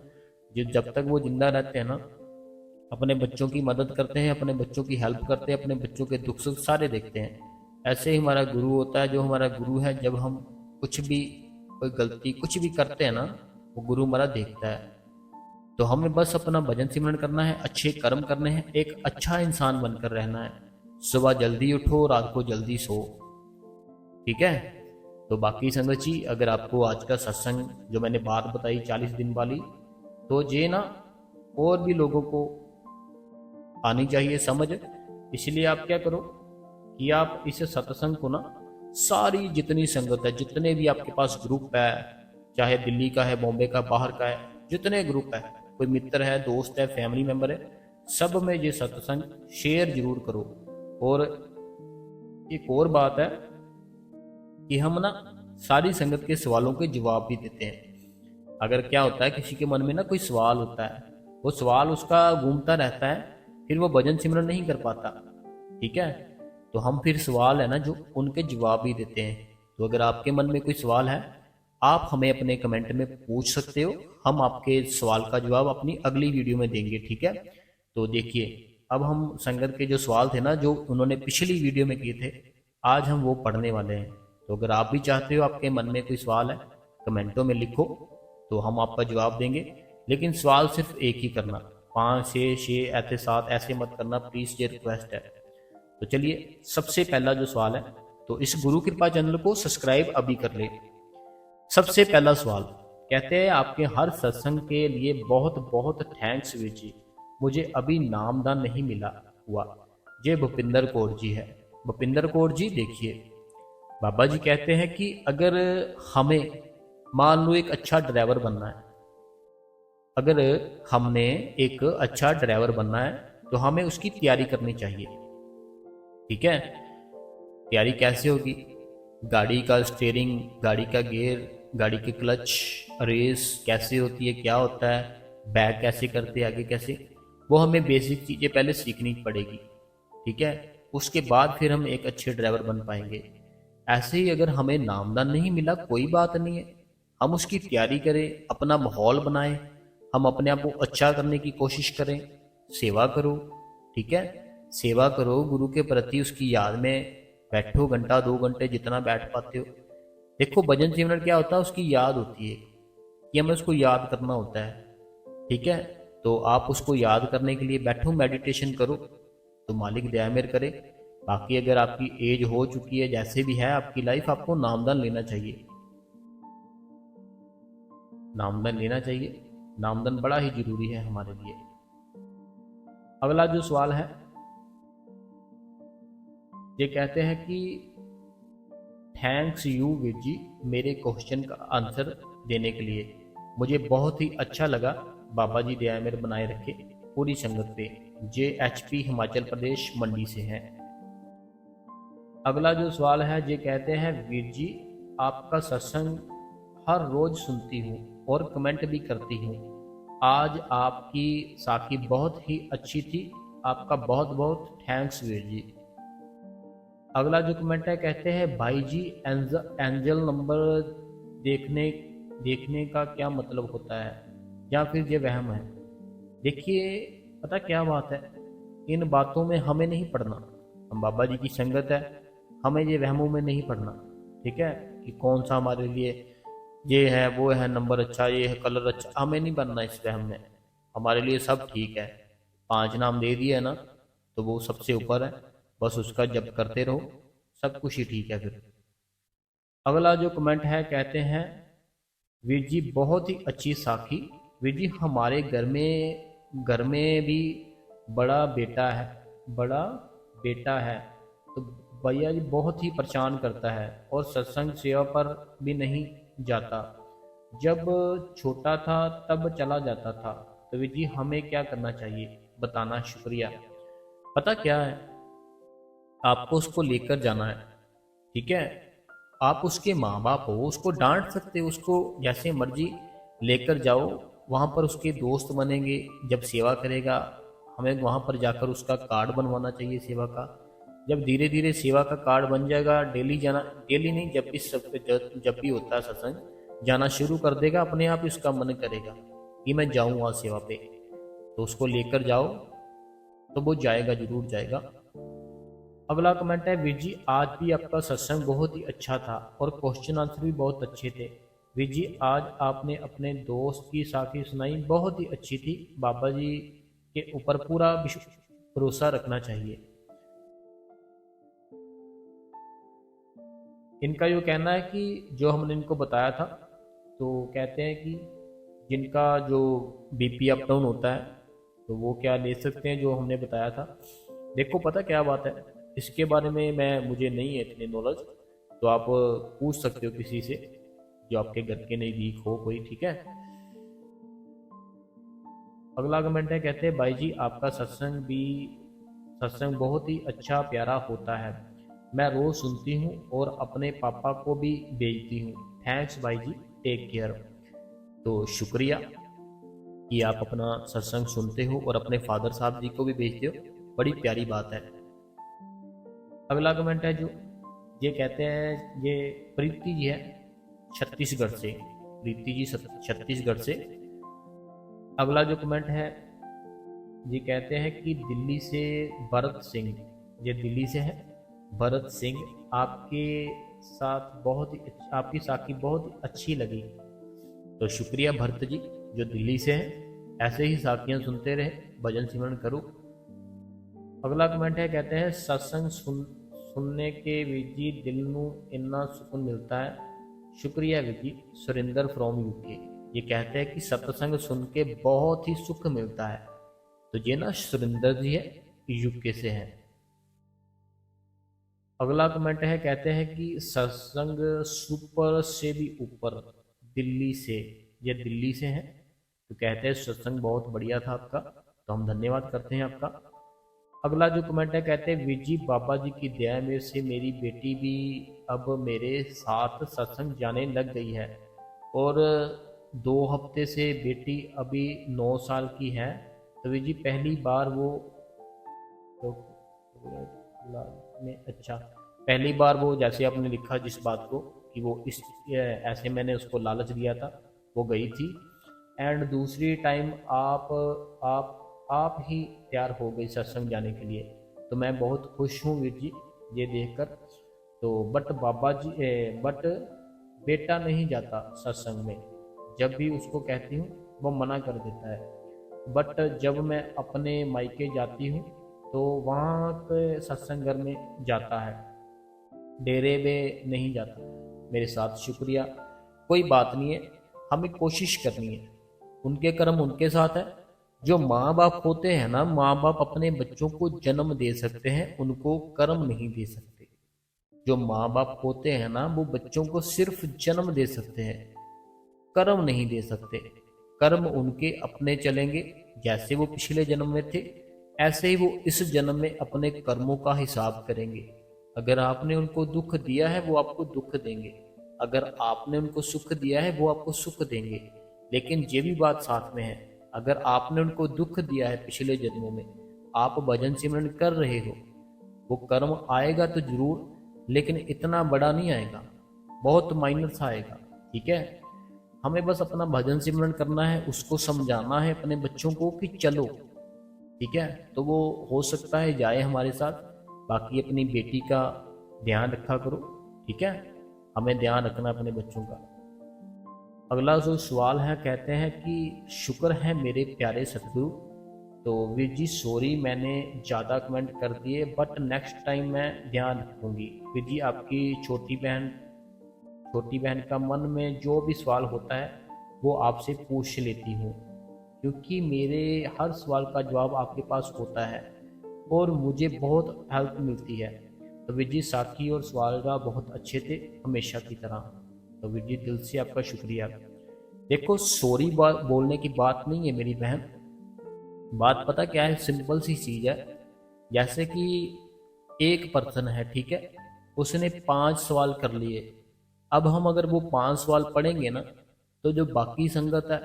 A: जब तक वो जिंदा रहते हैं ना, अपने बच्चों की मदद करते हैं, अपने बच्चों की हेल्प करते हैं, अपने बच्चों के दुख सुख सारे देखते हैं। ऐसे ही हमारा गुरु होता है। जो हमारा गुरु है, जब हम कुछ भी, कोई गलती कुछ भी करते हैं ना, वो गुरु हमारा देखता है। तो हमें बस अपना भजन सिमरन करना है, अच्छे कर्म करने हैं, एक अच्छा इंसान बनकर रहना है। सुबह जल्दी उठो, रात को जल्दी सो, ठीक है। तो बाकी संगत जी, अगर आपको आज का सत्संग जो मैंने बात बताई 40 दिन वाली, तो ये ना और भी लोगों को आनी चाहिए समझ। इसलिए आप क्या करो कि आप इस सत्संग को ना, सारी जितनी संगत है, जितने भी आपके पास ग्रुप है, चाहे दिल्ली का है, बॉम्बे का, बाहर का है, जितने ग्रुप है, कोई मित्र है, दोस्त है, फैमिली मेंबर है, सब में ये सत्संग शेयर जरूर करो। और एक और बात है कि हम ना सारी संगत के सवालों के जवाब भी देते हैं। अगर क्या होता है किसी के मन में ना कोई सवाल होता है, वो सवाल उसका घूमता रहता है, फिर वो भजन सिमरन नहीं कर पाता। ठीक है, तो हम फिर सवाल है ना जो उनके जवाब ही देते हैं। तो अगर आपके मन में कोई सवाल है, आप हमें अपने कमेंट में पूछ सकते हो, हम आपके सवाल का जवाब अपनी अगली वीडियो में देंगे। ठीक है, तो देखिए, अब हम संगत के जो सवाल थे ना जो उन्होंने पिछली वीडियो में किए थे, आज हम वो पढ़ने वाले हैं। तो अगर आप भी चाहते हो, आपके मन में कोई सवाल है, कमेंटों में लिखो, तो हम आपका जवाब देंगे। लेकिन सवाल सिर्फ एक ही करना, 5 6 6 ऐसे 7 ऐसे मत करना प्लीज़, ये रिक्वेस्ट है। तो चलिए, सबसे पहला जो सवाल है, तो इस गुरु कृपा चैनल को सब्सक्राइब अभी कर ले। सबसे पहला सवाल कहते हैं, आपके हर सत्संग के लिए बहुत बहुत थैंक्स वीर जी, मुझे अभी नामदान नहीं मिला हुआ। ये भूपिंदर कौर जी है। भूपिंदर कौर जी, देखिए, बाबा जी कहते हैं कि अगर हमें मान लो एक अच्छा ड्राइवर बनना है, अगर हमने एक अच्छा ड्राइवर बनना है तो हमें उसकी तैयारी करनी चाहिए। ठीक है, तैयारी कैसे होगी? गाड़ी का स्टीयरिंग, गाड़ी का गियर, गाड़ी के क्लच, रेस कैसे होती है, क्या होता है, बैक कैसे करते हैं, आगे कैसे, वो हमें बेसिक चीज़ें पहले सीखनी पड़ेगी। ठीक है, उसके बाद फिर हम एक अच्छे ड्राइवर बन पाएंगे। ऐसे ही अगर हमें नामदान नहीं मिला, कोई बात नहीं है, हम उसकी तैयारी करें, अपना माहौल बनाएं, हम अपने आप को अच्छा करने की कोशिश करें, सेवा करो। ठीक है, सेवा करो, गुरु के प्रति उसकी याद में बैठो, घंटा 2 घंटे जितना बैठ पाते हो। देखो, भजन सिमरन क्या होता है, उसकी याद होती है कि हमें उसको याद करना होता है। ठीक है, तो आप उसको याद करने के लिए बैठो, मेडिटेशन करो, तो मालिक दया मेर करे। बाकी अगर आपकी एज हो चुकी है, जैसे भी है आपकी लाइफ, आपको नामदान लेना चाहिए, नामदान लेना चाहिए। नामदान बड़ा ही जरूरी है हमारे लिए। अगला जो सवाल है, ये कहते हैं कि थैंक्स यू वीर जी, मेरे क्वेश्चन का आंसर देने के लिए, मुझे बहुत ही अच्छा लगा। बाबा जी दया मेर बनाए रखे पूरी संगत पे। JHP हिमाचल प्रदेश मंडी से हैं। अगला जो सवाल है, ये कहते हैं, वीर जी आपका सत्संग हर रोज सुनती हूँ और कमेंट भी करती हूँ। आज आपकी साखी बहुत ही अच्छी थी, आपका बहुत बहुत थैंक्स वीर जी। अगला जो कमेंट है, कहते हैं, भाई जी एंजल नंबर देखने देखने का क्या मतलब होता है, या फिर ये वहम है? देखिए, पता क्या बात है, इन बातों में हमें नहीं पढ़ना। हम बाबा जी की संगत है, हमें ये वहमों में नहीं पढ़ना। ठीक है, कि कौन सा हमारे लिए ये है, वो है, नंबर अच्छा, ये है, कलर अच्छा, हमें नहीं बनना इस वहम में। हमारे लिए सब ठीक है, 5 नाम दे दिए है ना, तो वो सबसे ऊपर है, बस उसका जप करते रहो, सब कुछ ही ठीक है फिर। अगला जो कमेंट है, कहते हैं, वीर जी बहुत ही अच्छी साखी, वीर जी हमारे घर में भी बड़ा बेटा है, बड़ा बेटा है, तो भैया जी बहुत ही परेशान करता है और सत्संग सेवा पर भी नहीं जाता। जब छोटा था तब चला जाता था, तो वीर जी हमें क्या करना चाहिए, बताना, शुक्रिया। पता क्या है, आपको उसको लेकर जाना है। ठीक है, आप उसके माँ बाप हो, उसको डांट सकते हो, उसको जैसे मर्जी लेकर जाओ, वहाँ पर उसके दोस्त बनेंगे। जब सेवा करेगा, हमें वहाँ पर जाकर उसका कार्ड बनवाना चाहिए सेवा का। जब धीरे धीरे सेवा का कार्ड बन जाएगा, डेली जाना, डेली नहीं, जब भी होता है सत्संग, जाना शुरू कर देगा, अपने आप ही उसका मन करेगा कि मैं जाऊँ वहाँ सेवा पे। तो उसको लेकर जाओ, तो वो जाएगा, जरूर जाएगा। अगला कमेंट है, वीर जी आज भी आपका सत्संग बहुत ही अच्छा था और क्वेश्चन आंसर भी बहुत अच्छे थे। वीर जी आज आपने अपने दोस्त की साखी सुनाई, बहुत ही अच्छी थी। बाबा जी के ऊपर पूरा भरोसा रखना चाहिए। इनका यो कहना है कि जो हमने इनको बताया था, तो कहते हैं कि जिनका जो BP अप डाउन होता है, तो वो क्या ले सकते हैं जो हमने बताया था। देखो, पता क्या बात है, इसके बारे में मुझे नहीं है इतनी नॉलेज, तो आप पूछ सकते हो किसी से जो आपके घर के नज़दीक हो कोई। ठीक है, अगला कमेंट है, कहते हैं, भाई जी आपका सत्संग बहुत ही अच्छा प्यारा होता है, मैं रोज सुनती हूँ और अपने पापा को भी भेजती हूँ। थैंक्स भाई जी, टेक केयर। तो शुक्रिया कि आप अपना सत्संग सुनते हो और अपने फादर साहब जी को भी भेजते हो, बड़ी प्यारी बात है। अगला कमेंट है जो ये कहते हैं, ये प्रीति जी है छत्तीसगढ़ से, प्रीति जी छत्तीसगढ़ से। अगला जो कमेंट है ये कहते हैं कि दिल्ली से भरत सिंह, ये दिल्ली से है भरत सिंह, आपके साथ बहुत ही आपकी साखी बहुत ही अच्छी लगी। तो शुक्रिया भरत जी जो दिल्ली से है, ऐसे ही साखियाँ सुनते रहे, भजन सिमरन करो। अगला कमेंट है, कहते हैं सत्संग सुनने के विजी दिल नू इन्ना सुकून मिलता है। शुक्रिया विजी सुरेंद्र फ्रॉम यूके। ये कहते हैं कि सत्संग सुन के बहुत ही सुख मिलता है। तो ये ना सुरेंद्र जी है, यूके से है। अगला कमेंट है, कहते हैं कि सत्संग सुपर से भी ऊपर, दिल्ली से, ये दिल्ली से है। तो कहते हैं सत्संग बहुत बढ़िया था आपका, तो हम धन्यवाद करते हैं आपका। अगला जो कमेंट है, कहते हैं विजी बाबा जी की दया में से मेरी बेटी भी अब मेरे साथ सत्संग जाने लग गई है और 2 हफ्ते से बेटी अभी 9 साल की है। तो विजी पहली बार वो में अच्छा पहली बार वो, जैसे आपने लिखा जिस बात को कि वो इस ऐसे मैंने उसको लालच दिया था, वो गई थी। एंड दूसरी टाइम आप ही तैयार हो गई सत्संग जाने के लिए। तो मैं बहुत खुश हूँ वीर जी ये देखकर। तो बट बेटा नहीं जाता सत्संग में, जब भी उसको कहती हूँ वो मना कर देता है। बट जब मैं अपने मायके जाती हूँ तो वहाँ के सत्संग घर में जाता है, डेरे में नहीं जाता मेरे साथ। शुक्रिया, कोई बात नहीं है, हमें कोशिश करनी है, उनके कर्म उनके साथ है। जो माँ बाप होते हैं ना, माँ बाप अपने बच्चों को जन्म दे सकते हैं, उनको कर्म नहीं दे सकते। जो माँ बाप होते हैं ना, वो बच्चों को सिर्फ जन्म दे सकते हैं, कर्म नहीं दे सकते। कर्म उनके अपने चलेंगे, जैसे वो पिछले जन्म में थे ऐसे ही वो इस जन्म में अपने कर्मों का हिसाब करेंगे। अगर आपने उनको दुख दिया है वो आपको दुख देंगे, अगर आपने उनको सुख दिया है वो आपको सुख देंगे। लेकिन ये भी बात साथ में है, अगर आपने उनको दुख दिया है पिछले जन्मों में, आप भजन सिमरन कर रहे हो, वो कर्म आएगा तो जरूर, लेकिन इतना बड़ा नहीं आएगा, बहुत माइनर सा आएगा। ठीक है, हमें बस अपना भजन सिमरन करना है, उसको समझाना है अपने बच्चों को कि चलो, ठीक है, तो वो हो सकता है जाए हमारे साथ। बाकी अपनी बेटी का ध्यान रखा करो, ठीक है, हमें ध्यान रखना अपने बच्चों का। अगला जो सवाल है, कहते हैं कि शुक्र है मेरे प्यारे सतगुरु। तो वीर जी सॉरी मैंने ज़्यादा कमेंट कर दिए, बट नेक्स्ट टाइम मैं ध्यान रखूँगी। वीर जी आपकी छोटी बहन का मन में जो भी सवाल होता है वो आपसे पूछ लेती हूँ, क्योंकि मेरे हर सवाल का जवाब आपके पास होता है और मुझे बहुत हेल्प मिलती है। तो वीर जी साथी और सवाल का बहुत अच्छे थे हमेशा की तरह। तो वीर जी दिल से आपका शुक्रिया। देखो सॉरी बोलने की बात नहीं है मेरी बहन, बात पता क्या है, सिंपल सी चीज़ है। जैसे कि एक पर्सन है, ठीक है, उसने 5 सवाल कर लिए। अब हम अगर वो 5 सवाल पढ़ेंगे ना, तो जो बाकी संगत है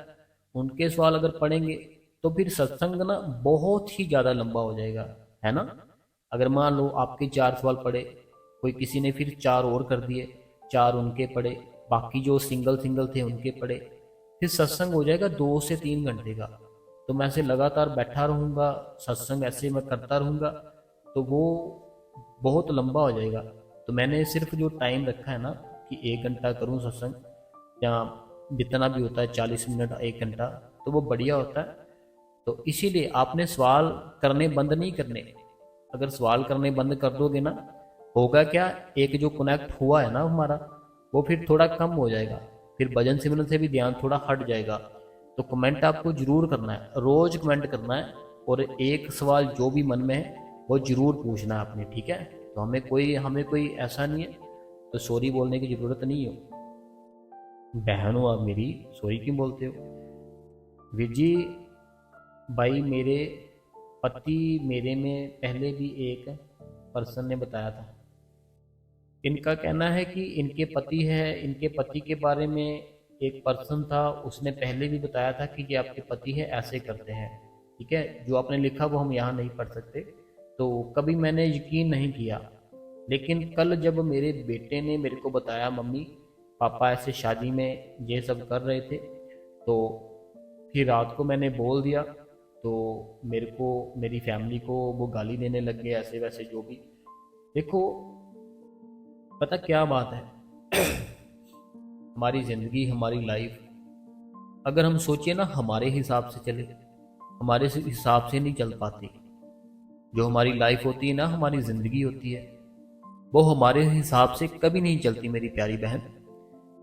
A: उनके सवाल अगर पढ़ेंगे तो फिर सत्संग ना बहुत ही ज़्यादा लंबा हो जाएगा, है ना। अगर मान लो आपके 4 सवाल पढ़े, कोई किसी ने फिर 4 और कर दिए, 4 उनके पढ़े, बाकी जो सिंगल थे उनके पढ़े, फिर सत्संग हो जाएगा 2 से 3 घंटे का। तो मैं ऐसे लगातार बैठा रहूँगा, सत्संग ऐसे मैं करता रहूँगा, तो वो बहुत लंबा हो जाएगा। तो मैंने सिर्फ जो टाइम रखा है ना कि 1 घंटा करूँ सत्संग, या जितना भी होता है 40 मिनट 1 घंटा, तो वो बढ़िया होता है। तो इसीलिए आपने सवाल करने बंद नहीं करने। अगर सवाल करने बंद कर दोगे ना, होगा क्या, एक जो कनेक्ट हुआ है ना हमारा, वो फिर थोड़ा कम हो जाएगा, फिर भजन सिमरन से भी ध्यान थोड़ा हट जाएगा। तो कमेंट आपको जरूर करना है, रोज कमेंट करना है, और एक सवाल जो भी मन में है वो जरूर पूछना है आपने, ठीक है। तो हमें कोई ऐसा नहीं है, तो सॉरी बोलने की ज़रूरत नहीं हो। बहन हो आप मेरी, सॉरी क्यों बोलते हो। विजी भाई मेरे पति मेरे में पहले भी एक पर्सन ने बताया था, इनका कहना है कि इनके पति है, इनके पति के बारे में एक पर्सन था, उसने पहले भी बताया था कि ये आपके पति हैं, ऐसे करते हैं। ठीक है, जो आपने लिखा वो हम यहाँ नहीं पढ़ सकते, तो कभी मैंने यकीन नहीं किया। लेकिन कल जब मेरे बेटे ने मेरे को बताया, मम्मी पापा ऐसे शादी में ये सब कर रहे थे, तो फिर रात को मैंने बोल दिया, तो मेरे को, मेरी फैमिली को वो गाली देने लग गए, ऐसे वैसे जो भी। देखो, पता क्या बात है, हमारी ज़िंदगी, हमारी लाइफ, अगर हम सोचिए ना हमारे हिसाब से चले, हमारे हिसाब से नहीं चल पाती। जो हमारी लाइफ होती है ना, हमारी ज़िंदगी होती है, वो हमारे हिसाब से कभी नहीं चलती मेरी प्यारी बहन।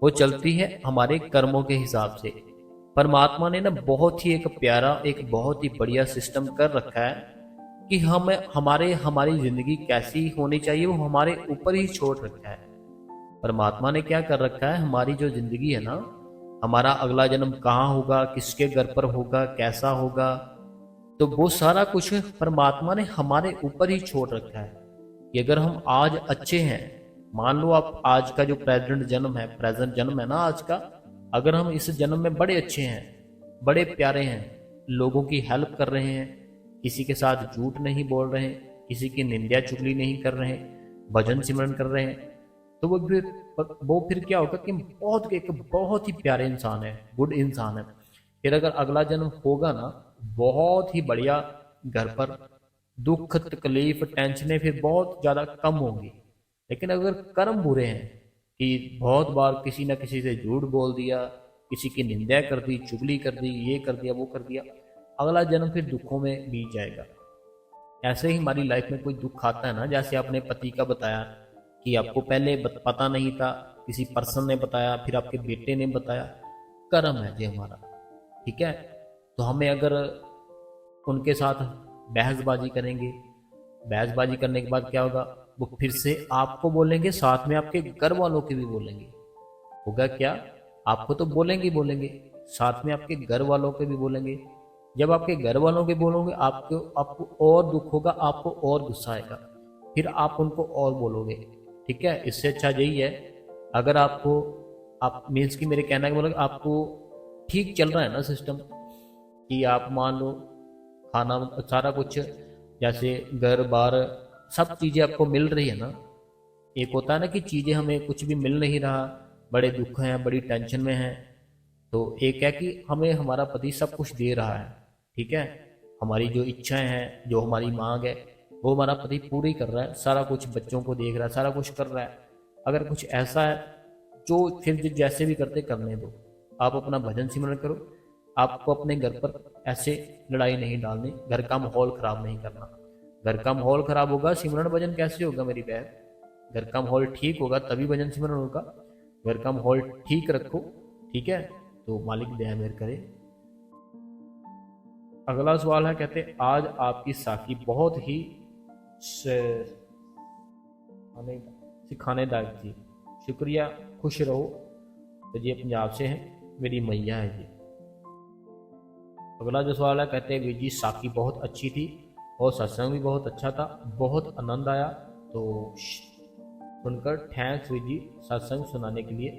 A: वो चलती है हमारे कर्मों के हिसाब से। परमात्मा ने ना बहुत ही एक प्यारा, एक बहुत ही बढ़िया सिस्टम कर रखा है कि हम हमारी ज़िंदगी कैसी होनी चाहिए वो हमारे ऊपर ही छोड़ रखा है। परमात्मा ने क्या कर रखा है, हमारी जो ज़िंदगी है ना, हमारा अगला जन्म कहाँ होगा, किसके घर पर होगा, कैसा होगा, तो वो सारा कुछ परमात्मा ने हमारे ऊपर ही छोड़ रखा है कि अगर हम आज अच्छे हैं, मान लो आप आज का जो प्रेजेंट जन्म है ना आज का, अगर हम इस जन्म में बड़े अच्छे हैं, बड़े प्यारे हैं, लोगों की हेल्प कर रहे हैं, किसी के साथ झूठ नहीं बोल रहे हैं, किसी की निंदा चुगली नहीं कर रहे हैं, भजन सिमरन कर रहे हैं, तो वो फिर क्या होगा कि एक बहुत ही प्यारे इंसान है, गुड इंसान है। फिर अगर अगला जन्म होगा ना, बहुत ही बढ़िया, घर पर दुख तकलीफ टेंशनें फिर बहुत ज़्यादा कम होंगी। लेकिन अगर कर्म बुरे हैं कि बहुत बार किसी न किसी से झूठ बोल दिया, किसी की निंदा कर दी, चुगली कर दी, ये कर दिया, वो कर दिया, अगला जन्म फिर दुखों में बीत जाएगा। ऐसे ही हमारी लाइफ में कोई दुख आता है ना, जैसे आपने पति का बताया कि आपको पहले पता नहीं था, किसी पर्सन ने बताया, फिर आपके बेटे ने बताया, कर्म है जी हमारा। ठीक है, तो हमें अगर उनके साथ बहसबाजी करेंगे, बहसबाजी करने के बाद क्या होगा, वो फिर से आपको बोलेंगे, साथ में आपके घर वालों के भी बोलेंगे। होगा क्या, आपको तो बोलेंगे ही बोलेंगे, साथ में आपके घर वालों के भी बोलेंगे। जब आपके घर वालों के बोलोगे, आपको आपको और दुख होगा, आपको और गुस्सा आएगा, फिर आप उनको और बोलोगे। ठीक है, इससे अच्छा यही है, अगर आपको, आप मीन्स कि मेरे कहना का मतलब, आपको ठीक चल रहा है ना सिस्टम, कि आप मान लो खाना सारा कुछ, जैसे घर बार सब चीज़ें आपको मिल रही है ना। एक होता है ना कि चीज़ें हमें कुछ भी मिल नहीं रहा, बड़े दुख हैं, बड़ी टेंशन में हैं, तो एक है कि हमें हमारा पति सब कुछ दे रहा है। ठीक है, हमारी जो इच्छाएं हैं, जो हमारी मांग है, वो हमारा पति पूरी कर रहा है, सारा कुछ बच्चों को देख रहा है, सारा कुछ कर रहा है। अगर कुछ ऐसा है, जो फिर जैसे भी करते करने दो, आप अपना भजन सिमरन करो। आपको अपने घर पर ऐसे लड़ाई नहीं डालनी, घर का माहौल खराब नहीं करना। घर का माहौल खराब होगा, सिमरन भजन कैसे होगा मेरी बहन? घर का माहौल ठीक होगा तभी भजन सिमरन होगा। घर का माहौल ठीक रखो, ठीक है, तो मालिक दया मेहर करे। अगला सवाल है, कहते आज आपकी साकी बहुत ही सिखानेदायक थी, शुक्रिया, खुश रहो। तो ये पंजाब से है, मेरी मैया है जी। अगला जो सवाल है, कहते हैं वीर जी साकी बहुत अच्छी थी और सत्संग भी बहुत अच्छा था, बहुत आनंद आया। तो सुनकर थैंक्स वीर जी सत्संग सुनाने के लिए।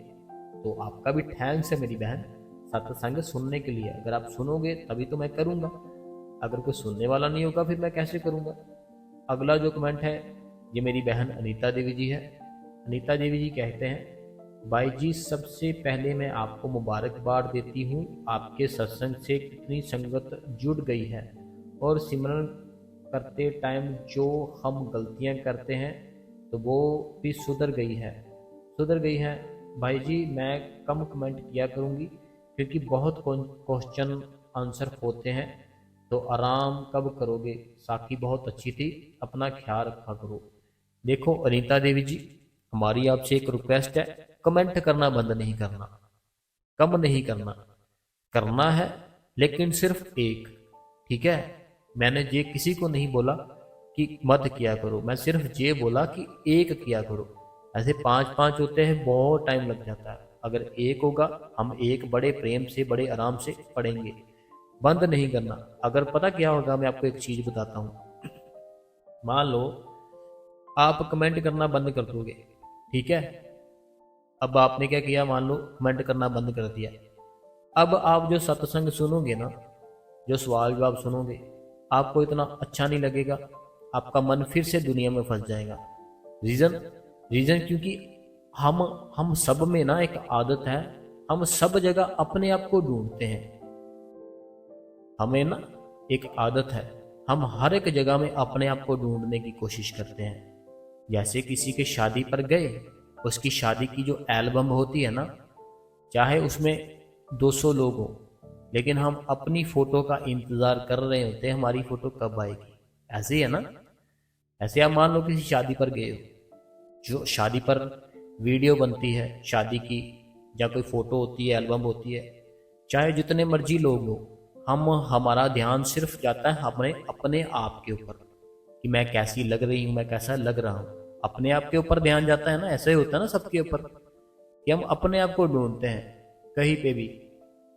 A: तो आपका भी थैंक्स है मेरी बहन सत्संग सुनने के लिए। अगर आप सुनोगे तभी तो मैं करूँगा, अगर कोई सुनने वाला नहीं होगा फिर मैं कैसे करूँगा। अगला जो कमेंट है, ये मेरी बहन अनीता देवी जी है। अनीता देवी जी कहते हैं, भाई जी सबसे पहले मैं आपको मुबारकबाद देती हूँ, आपके सत्संग से कितनी संगत जुड़ गई है और सिमरन करते टाइम जो हम गलतियाँ करते हैं तो वो भी सुधर गई है। भाई जी मैं कम कमेंट किया करूँगी क्योंकि बहुत क्वेश्चन आंसर होते हैं, तो आराम कब करोगे? साकी बहुत अच्छी थी, अपना ख्याल रखा करो। देखो अनीता देवी जी, हमारी आपसे एक रिक्वेस्ट है, कमेंट करना बंद नहीं करना, कम नहीं करना, करना है लेकिन सिर्फ एक। ठीक है, मैंने ये किसी को नहीं बोला कि मत किया करो, मैं सिर्फ ये बोला कि एक किया करो। ऐसे 5-5 होते हैं, बहुत टाइम लग जाता है। अगर एक होगा, हम एक बड़े प्रेम से, बड़े आराम से पढ़ेंगे, बंद नहीं करना। अगर पता क्या होगा, मैं आपको एक चीज बताता हूँ। मान लो आप कमेंट करना बंद कर दोगे, ठीक है, अब आपने क्या किया, मान लो कमेंट करना बंद कर दिया। अब आप जो सत्संग सुनोगे ना, जो सवाल जवाब सुनोगे, आपको इतना अच्छा नहीं लगेगा, आपका मन फिर से दुनिया में फंस जाएगा। रीजन रीजन क्योंकि हम सब में ना एक आदत है, हम सब जगह अपने आप को ढूंढते हैं। हमें ना एक आदत है, हम हर एक जगह में अपने आप को ढूंढने की कोशिश करते हैं। जैसे किसी के शादी पर गए, उसकी शादी की जो एल्बम होती है ना, चाहे उसमें 200 लोग हो, लेकिन हम अपनी फोटो का इंतजार कर रहे होते हैं, हमारी फोटो कब आएगी। ऐसे ही है ना। ऐसे आप मान लो किसी शादी पर गए हो, जो शादी पर वीडियो बनती है शादी की, या कोई फोटो होती है, एल्बम होती है, चाहे जितने मर्जी लोग हो, हमारा ध्यान सिर्फ जाता है अपने अपने आप के ऊपर, कि मैं कैसी लग रही हूँ, मैं कैसा लग रहा हूँ। अपने आप के ऊपर ध्यान जाता है ना। ऐसा ही होता है ना सबके ऊपर, कि हम अपने आप को ढूंढते हैं कहीं पे भी।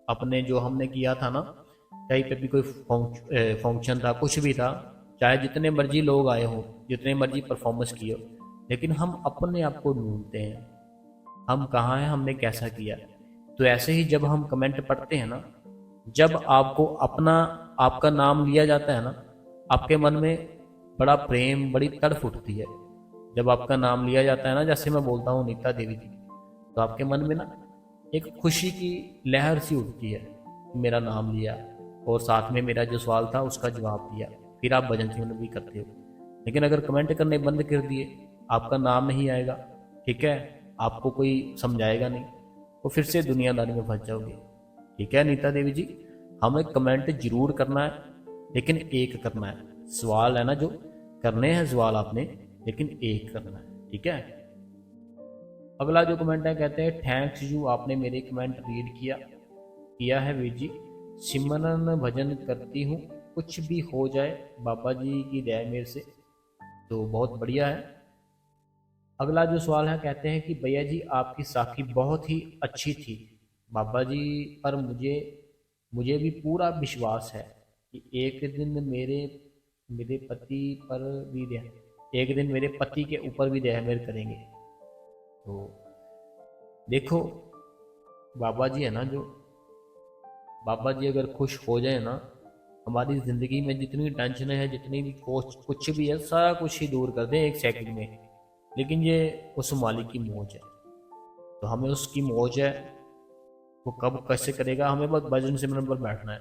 A: अपने जो हमने किया था ना, कहीं पे भी कोई फंक्शन था, कुछ भी था, चाहे जितने मर्जी लोग आए हों, जितने मर्जी परफॉर्मेंस किए हो, लेकिन हम अपने आप को ढूंढते हैं, हम कहाँ हैं, हमने कैसा किया। तो ऐसे ही जब हम कमेंट पढ़ते हैं ना, जब आपको आपका नाम लिया जाता है ना, आपके मन में बड़ा प्रेम, बड़ी तड़प उठती है। जब आपका नाम लिया जाता है ना, जैसे मैं बोलता हूँ नीता देवी जी, तो आपके मन में ना एक खुशी की लहर सी उठती है, मेरा नाम लिया और साथ में मेरा जो सवाल था उसका जवाब दिया, फिर आप भजन सिमरन भी करते हो। लेकिन अगर कमेंट करने बंद कर दिए, आपका नाम नहीं आएगा, ठीक है, आपको कोई समझाएगा नहीं, तो फिर से दुनियादारी में फंस जाओगे। ठीक है नीता देवी जी, हमें कमेंट जरूर करना है, लेकिन एक करना है। सवाल है ना जो करने हैं सवाल आपने, लेकिन एक करना है। ठीक है। अगला जो कमेंट है, कहते हैं थैंक्स यू, आपने मेरे कमेंट रीड किया है वीर जी। सिमरन भजन करती हूँ, कुछ भी हो जाए बाबा जी की दया मेरे से। तो बहुत बढ़िया है। अगला जो सवाल है, कहते हैं कि भैया जी आपकी साखी बहुत ही अच्छी थी बाबा जी, पर मुझे मुझे भी पूरा विश्वास है कि एक दिन मेरे पति पर भी एक दिन मेरे पति के ऊपर भी दया मेहर करेंगे। तो देखो, बाबा जी है ना, जो बाबा जी अगर खुश हो जाए ना, हमारी ज़िंदगी में जितनी टेंशन है, जितनी भी कुछ भी है, सारा कुछ ही दूर कर दें एक सेकंड में। लेकिन ये उस मालिक की मौज है, तो हमें उसकी मौज है, वो कब कैसे करेगा, हमें बस भजन सिमरन पर बैठना है,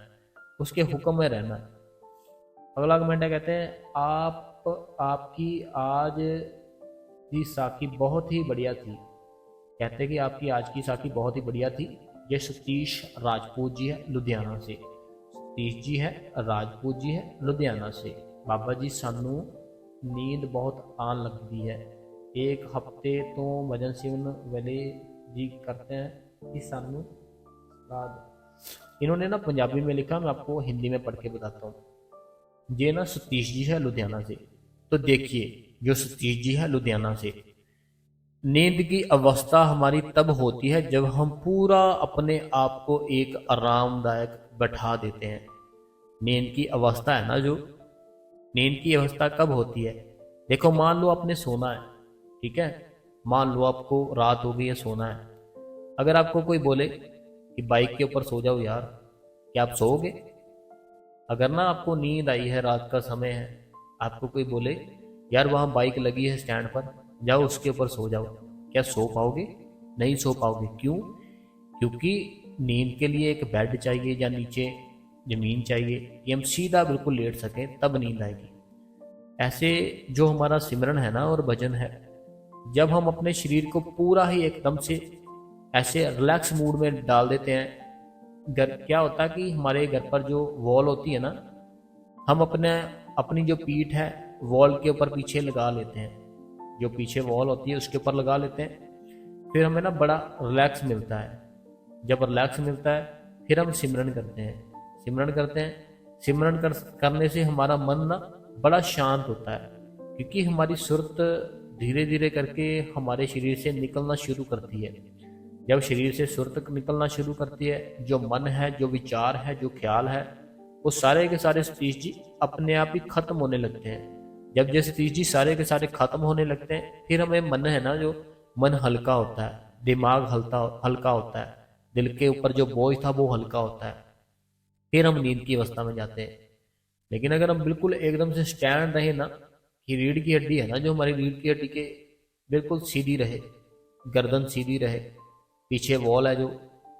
A: उसके हुक्म में रहना है। अगला कमेंट है, कहते हैं आपकी आज की साखी बहुत ही बढ़िया थी। कहते हैं कि आपकी आज की साखी बहुत ही बढ़िया थी। ये सतीश राजपूत जी है लुधियाना से। सतीश जी है राजपूत जी है लुधियाना से। बाबा जी सानू नींद बहुत आन लगती है, एक हफ्ते तो भजन सिमरन वाले जी करते हैं कि सानू इन्होंने ना पंजाबी में लिखा, मैं आपको हिंदी में पढ़ के बताता हूँ। ये ना सतीश जी है लुधियाना से। तो देखिए, जो सतीश जी है लुधियाना से, नींद की अवस्था हमारी तब होती है जब हम पूरा अपने आप को एक आरामदायक बैठा देते हैं। नींद की अवस्था है ना, जो नींद की अवस्था कब होती है, देखो मान लो आपने सोना है, ठीक है, मान लो आपको रात हो गई है, सोना है। अगर आपको कोई बोले कि बाइक के ऊपर सो जाओ यार, क्या आप सोओगे? अगर ना आपको नींद आई है, रात का समय है, आपको कोई बोले यार वहाँ बाइक लगी है स्टैंड पर, जाओ उसके ऊपर सो जाओ, क्या सो पाओगे? नहीं सो पाओगे। क्यों? क्योंकि नींद के लिए एक बेड चाहिए या नीचे ज़मीन चाहिए कि हम सीधा बिल्कुल लेट सकें, तब नींद आएगी। ऐसे जो हमारा सिमरन है ना और भजन है, जब हम अपने शरीर को पूरा ही एकदम से ऐसे रिलैक्स मूड में डाल देते हैं, घर क्या होता है कि हमारे घर पर जो वॉल होती है ना, हम अपनी जो पीठ है वॉल के ऊपर पीछे लगा लेते हैं, जो पीछे वॉल होती है उसके ऊपर लगा लेते हैं, फिर हमें ना बड़ा रिलैक्स मिलता है। जब रिलैक्स मिलता है, फिर हम सिमरन करते हैं। करने से हमारा मन ना बड़ा शांत होता है, क्योंकि हमारी सुरत धीरे धीरे करके हमारे शरीर से निकलना शुरू करती है। जब शरीर से सुरत निकलना शुरू करती है, जो मन है, जो विचार है, जो ख्याल है, वो सारे के सारे सतीश जी अपने आप ही खत्म होने लगते हैं। जब ये सतीश जी सारे के सारे खत्म होने लगते हैं, फिर हमें मन है ना, जो मन हल्का होता है, दिमाग हल्का हल्का होता है, दिल के ऊपर जो बोझ था वो हल्का होता है, फिर हम नींद की अवस्था में जाते हैं। लेकिन अगर हम बिल्कुल एकदम से स्टैंड रहे ना, कि रीढ़ की हड्डी है ना जो हमारी रीढ़ की हड्डी के बिल्कुल सीधी रहे, गर्दन सीधी रहे, पीछे वॉल है जो,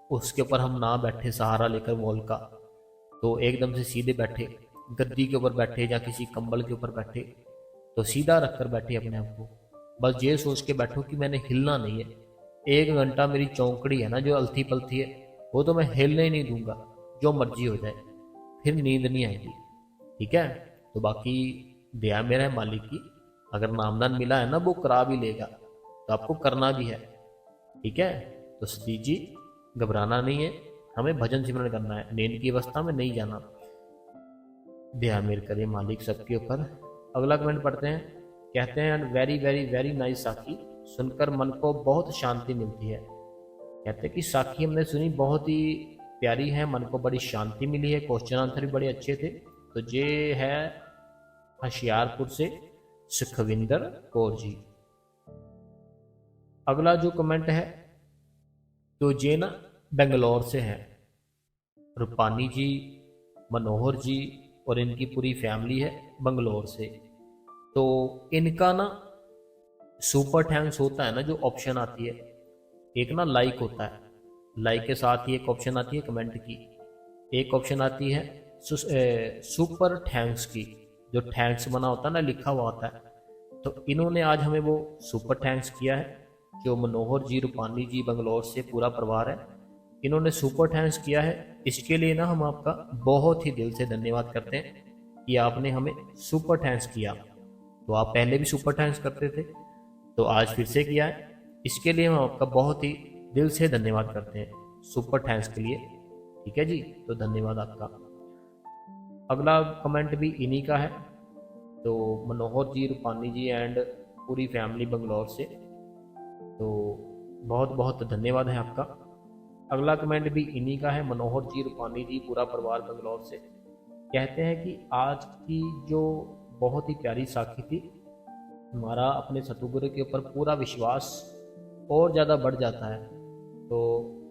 A: उसके ऊपर हम ना बैठे सहारा लेकर वॉल का, तो एकदम से सीधे बैठे, गद्दी के ऊपर बैठे या किसी कंबल के ऊपर बैठे, तो सीधा रख कर बैठे अपने आप को। बस ये सोच के बैठो कि मैंने हिलना नहीं है। 1 घंटा मेरी चौंकड़ी है ना जो अलथी पलथी है, वो तो मैं हिलने ही नहीं दूंगा, जो मर्जी हो जाए, फिर नींद नहीं आएगी। ठीक है। तो बाकी दया मेरा है मालिक की, अगर नामदान मिला है ना वो करा भी लेगा, तो आपको करना भी है। ठीक है। तो सतीश जी घबराना नहीं है, हमें भजन सिमरन करना है, नींद की अवस्था में नहीं जाना। दया मेर करे मालिक सबके ऊपर। अगला कमेंट पढ़ते हैं। कहते हैं वेरी वेरी वेरी नाइस साखी, सुनकर मन को बहुत शांति मिलती है। कहते हैं कि साखी हमने सुनी, बहुत ही प्यारी है, मन को बड़ी शांति मिली है, क्वेश्चन आंसर भी बड़े अच्छे थे। तो ये है होशियारपुर से सुखविंदर कौर जी। अगला जो कमेंट है तो ये ना बेंगलोर से है, रूपानी जी, मनोहर जी और इनकी पूरी फैमिली है बंगलोर से। तो इनका ना सुपर थैंक्स होता है ना जो ऑप्शन आती है, एक ना लाइक होता है, लाइक के साथ ही एक ऑप्शन आती है कमेंट की, एक ऑप्शन आती है सुपर थैंक्स की, जो थैंक्स बना होता है ना लिखा हुआ होता है। तो इन्होंने आज हमें वो सुपर थैंक्स किया है, जो मनोहर जी, रूपानी जी, बंगलोर से पूरा परिवार है, इन्होंने सुपर थैंक्स किया है। इसके लिए ना हम आपका बहुत ही दिल से धन्यवाद करते हैं कि आपने हमें सुपर थैंक्स किया। तो आप पहले भी सुपर थैंक्स करते थे, तो आज फिर से किया है, इसके लिए हम आपका बहुत ही दिल से धन्यवाद करते हैं सुपर थैंक्स के लिए। ठीक है जी, तो धन्यवाद आपका। अगला कमेंट भी इन्हीं का है, तो मनोहर जी, रूपानी जी एंड पूरी फैमिली बंगलौर से, तो बहुत बहुत धन्यवाद है आपका। अगला कमेंट भी इन्हीं का है, मनोहर जी, रूपानी जी, पूरा परिवार बंगलौर से। कहते हैं कि आज की जो बहुत ही प्यारी साखी थी, हमारा अपने सतगुरु के ऊपर पूरा विश्वास और ज़्यादा बढ़ जाता है। तो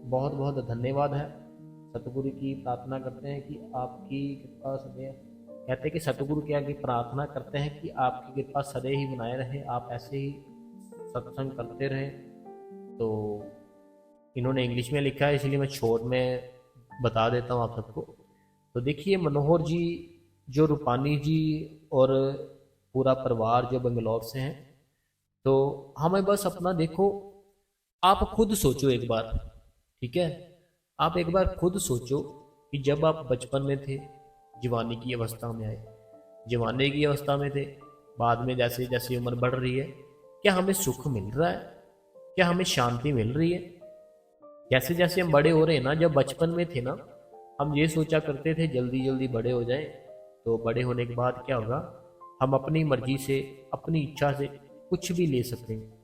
A: बहुत बहुत धन्यवाद है। सतगुरु की प्रार्थना करते हैं कि आपकी कृपा सदैव, कहते हैं कि सतगुरु के आगे प्रार्थना करते हैं कि आपकी कृपा सदैव ही बनाए रहे, आप ऐसे ही सत्संग करते रहें। तो इन्होंने इंग्लिश में लिखा है, इसलिए मैं शॉर्ट में बता देता हूँ आप सबको। तो देखिए मनोहर जी, जो रूपानी जी और पूरा परिवार जो बंगलौर से हैं, तो हमें बस अपना देखो, आप खुद सोचो एक बार। ठीक है, आप एक बार खुद सोचो कि जब आप बचपन में थे, जवानी की अवस्था में आए, जवानी की अवस्था में थे, बाद में जैसे जैसे उम्र बढ़ रही है, क्या हमें सुख मिल रहा है? क्या हमें शांति मिल रही है? जैसे जैसे हम बड़े हो रहे हैं ना, जब बचपन में थे ना, हम ये सोचा करते थे जल्दी जल्दी बड़े हो जाएं, तो बड़े होने के बाद क्या होगा, हम अपनी मर्जी से, अपनी इच्छा से कुछ भी ले सकते हैं।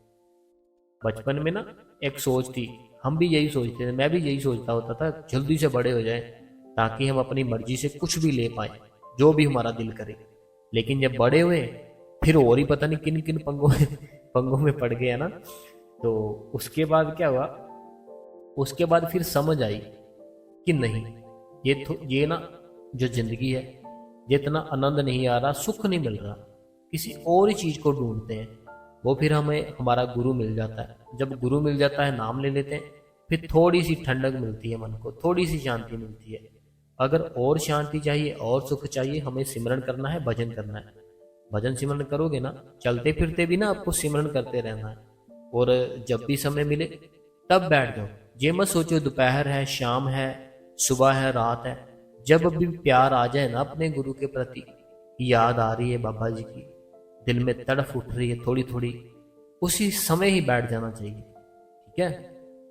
A: बचपन में ना एक सोच थी, हम भी यही सोचते थे, मैं भी यही सोचता होता था, जल्दी से बड़े हो जाएं ताकि हम अपनी मर्जी से कुछ भी ले पाए, जो भी हमारा दिल करे। लेकिन जब बड़े हुए, फिर और ही पता नहीं किन किन पंगों में पड़ गया ना। तो उसके बाद क्या हुआ, उसके बाद फिर समझ आई कि नहीं, ये ना जो जिंदगी है, जितना आनंद नहीं आ रहा, सुख नहीं मिल रहा, किसी और ही चीज को ढूंढते हैं। वो फिर हमें हमारा गुरु मिल जाता है, जब गुरु मिल जाता है, नाम ले लेते हैं, फिर थोड़ी सी ठंडक मिलती है मन को, थोड़ी सी शांति मिलती है। अगर और शांति चाहिए और सुख चाहिए, हमें सिमरन करना है, भजन करना है। भजन सिमरन करोगे ना, चलते फिरते भी ना आपको सिमरन करते रहना है, और जब भी समय मिले तब बैठ जाओ। ये मत सोचो दोपहर है, शाम है, सुबह है, रात है, जब भी प्यार आ जाए ना अपने गुरु के प्रति, याद आ रही है बाबा जी की, दिल में तड़फ उठ रही है थोड़ी थोड़ी, उसी समय ही बैठ जाना चाहिए। ठीक है।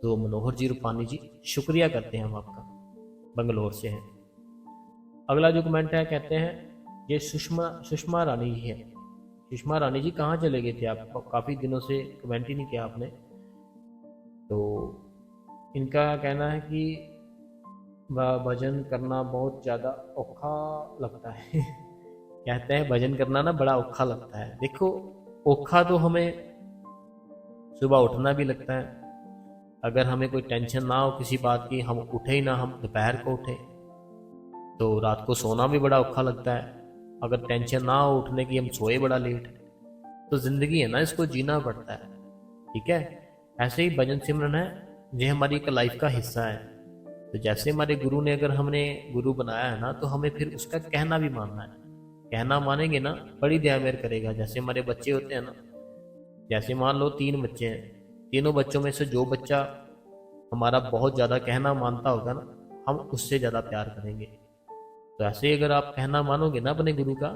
A: तो मनोहर जी, रूपानी जी, शुक्रिया करते हैं हम आपका, बंगलोर से हैं। अगला जो कमेंट है, कहते हैं ये सुषमा रानी जी है। सुषमा रानी जी कहाँ चले गए थे आप, काफ़ी दिनों से कमेंट ही नहीं किया आपने। तो इनका कहना है कि भजन करना बहुत ज़्यादा औखा लगता है कहते हैं भजन करना ना बड़ा औखा लगता है। देखो, औखा तो हमें सुबह उठना भी लगता है, अगर हमें कोई टेंशन ना हो किसी बात की, हम उठे ही ना, हम दोपहर को उठे तो रात को सोना भी बड़ा औखा लगता है। अगर टेंशन ना हो उठने की, हम सोए बड़ा लेट। तो जिंदगी है ना, इसको जीना पड़ता है। ठीक है, ऐसे ही भजन सिमरन है, ये हमारी एक लाइफ का हिस्सा है। तो जैसे हमारे गुरु ने अगर हमने गुरु बनाया है ना, तो हमें फिर उसका कहना भी मानना है। कहना मानेंगे ना, बड़ी दया मेहर करेगा। जैसे हमारे बच्चे होते हैं ना, जैसे मान लो 3 बच्चे हैं, तीनों बच्चों में से जो बच्चा हमारा बहुत ज़्यादा कहना मानता होगा ना, हम उससे ज़्यादा प्यार करेंगे। तो ऐसे ही अगर आप कहना मानोगे ना अपने गुरु का,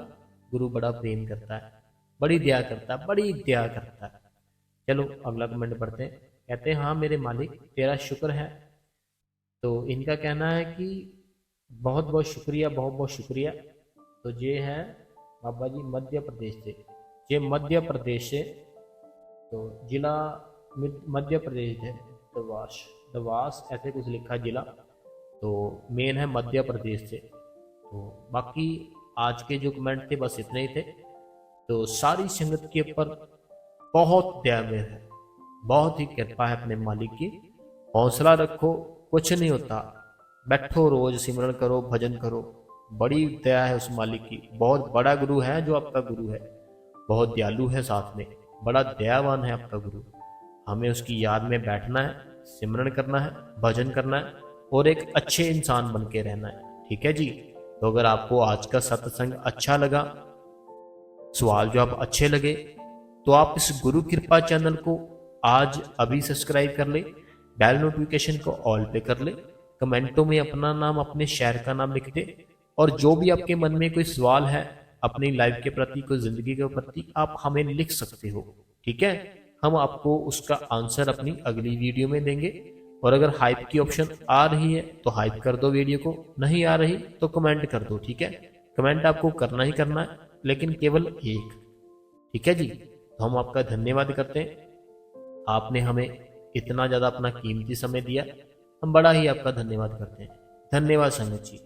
A: गुरु बड़ा प्रेम करता है, बड़ी दया करता है, बड़ी दया करता है। चलो अगला कमेंट पढ़ते हैं। कहते हैं, हाँ मेरे मालिक तेरा शुक्र है। तो इनका कहना है कि बहुत बहुत शुक्रिया, बहुत बहुत शुक्रिया। तो ये है बाबा जी मध्य प्रदेश से। ये मध्य प्रदेश से, तो जिला मध्य प्रदेश है, दवास, दवास ऐसे कुछ लिखा जिला। तो मेन है मध्य प्रदेश से। तो बाकी आज के जो कमेंट थे बस इतने ही थे। तो सारी संगत के ऊपर बहुत दयामय है, बहुत ही कृपा है अपने मालिक की। हौसला रखो, कुछ नहीं होता। बैठो, रोज सिमरन करो, भजन करो। बड़ी दया है उस मालिक की। बहुत बड़ा गुरु है जो आपका गुरु है, बहुत दयालु है, साथ में बड़ा दयावान है आपका गुरु। हमें उसकी याद में बैठना है, सिमरन करना है, भजन करना है और एक अच्छे इंसान बन के रहना है। ठीक है जी। तो अगर आपको आज का सत्संग अच्छा लगा, सवाल जो आप अच्छे लगे, तो आप इस गुरु कृपा चैनल को आज अभी सब्सक्राइब कर ले, बेल नोटिफिकेशन को ऑल पे कर ले, कमेंटों में अपना नाम, अपने शहर का नाम लिख दे। और जो भी आपके मन में कोई सवाल है अपनी लाइफ के प्रति, कोई जिंदगी के प्रति, आप हमें लिख सकते हो। ठीक है, हम आपको उसका आंसर अपनी अगली वीडियो में देंगे। और अगर हाइप की ऑप्शन आ रही है तो हाइप कर दो वीडियो को, नहीं आ रही तो कमेंट कर दो। ठीक है, कमेंट आपको करना ही करना है, लेकिन केवल एक। ठीक है जी। तो हम आपका धन्यवाद करते हैं, आपने हमें इतना ज़्यादा अपना कीमती समय दिया। हम बड़ा ही आपका धन्यवाद करते हैं। धन्यवाद संगत जी।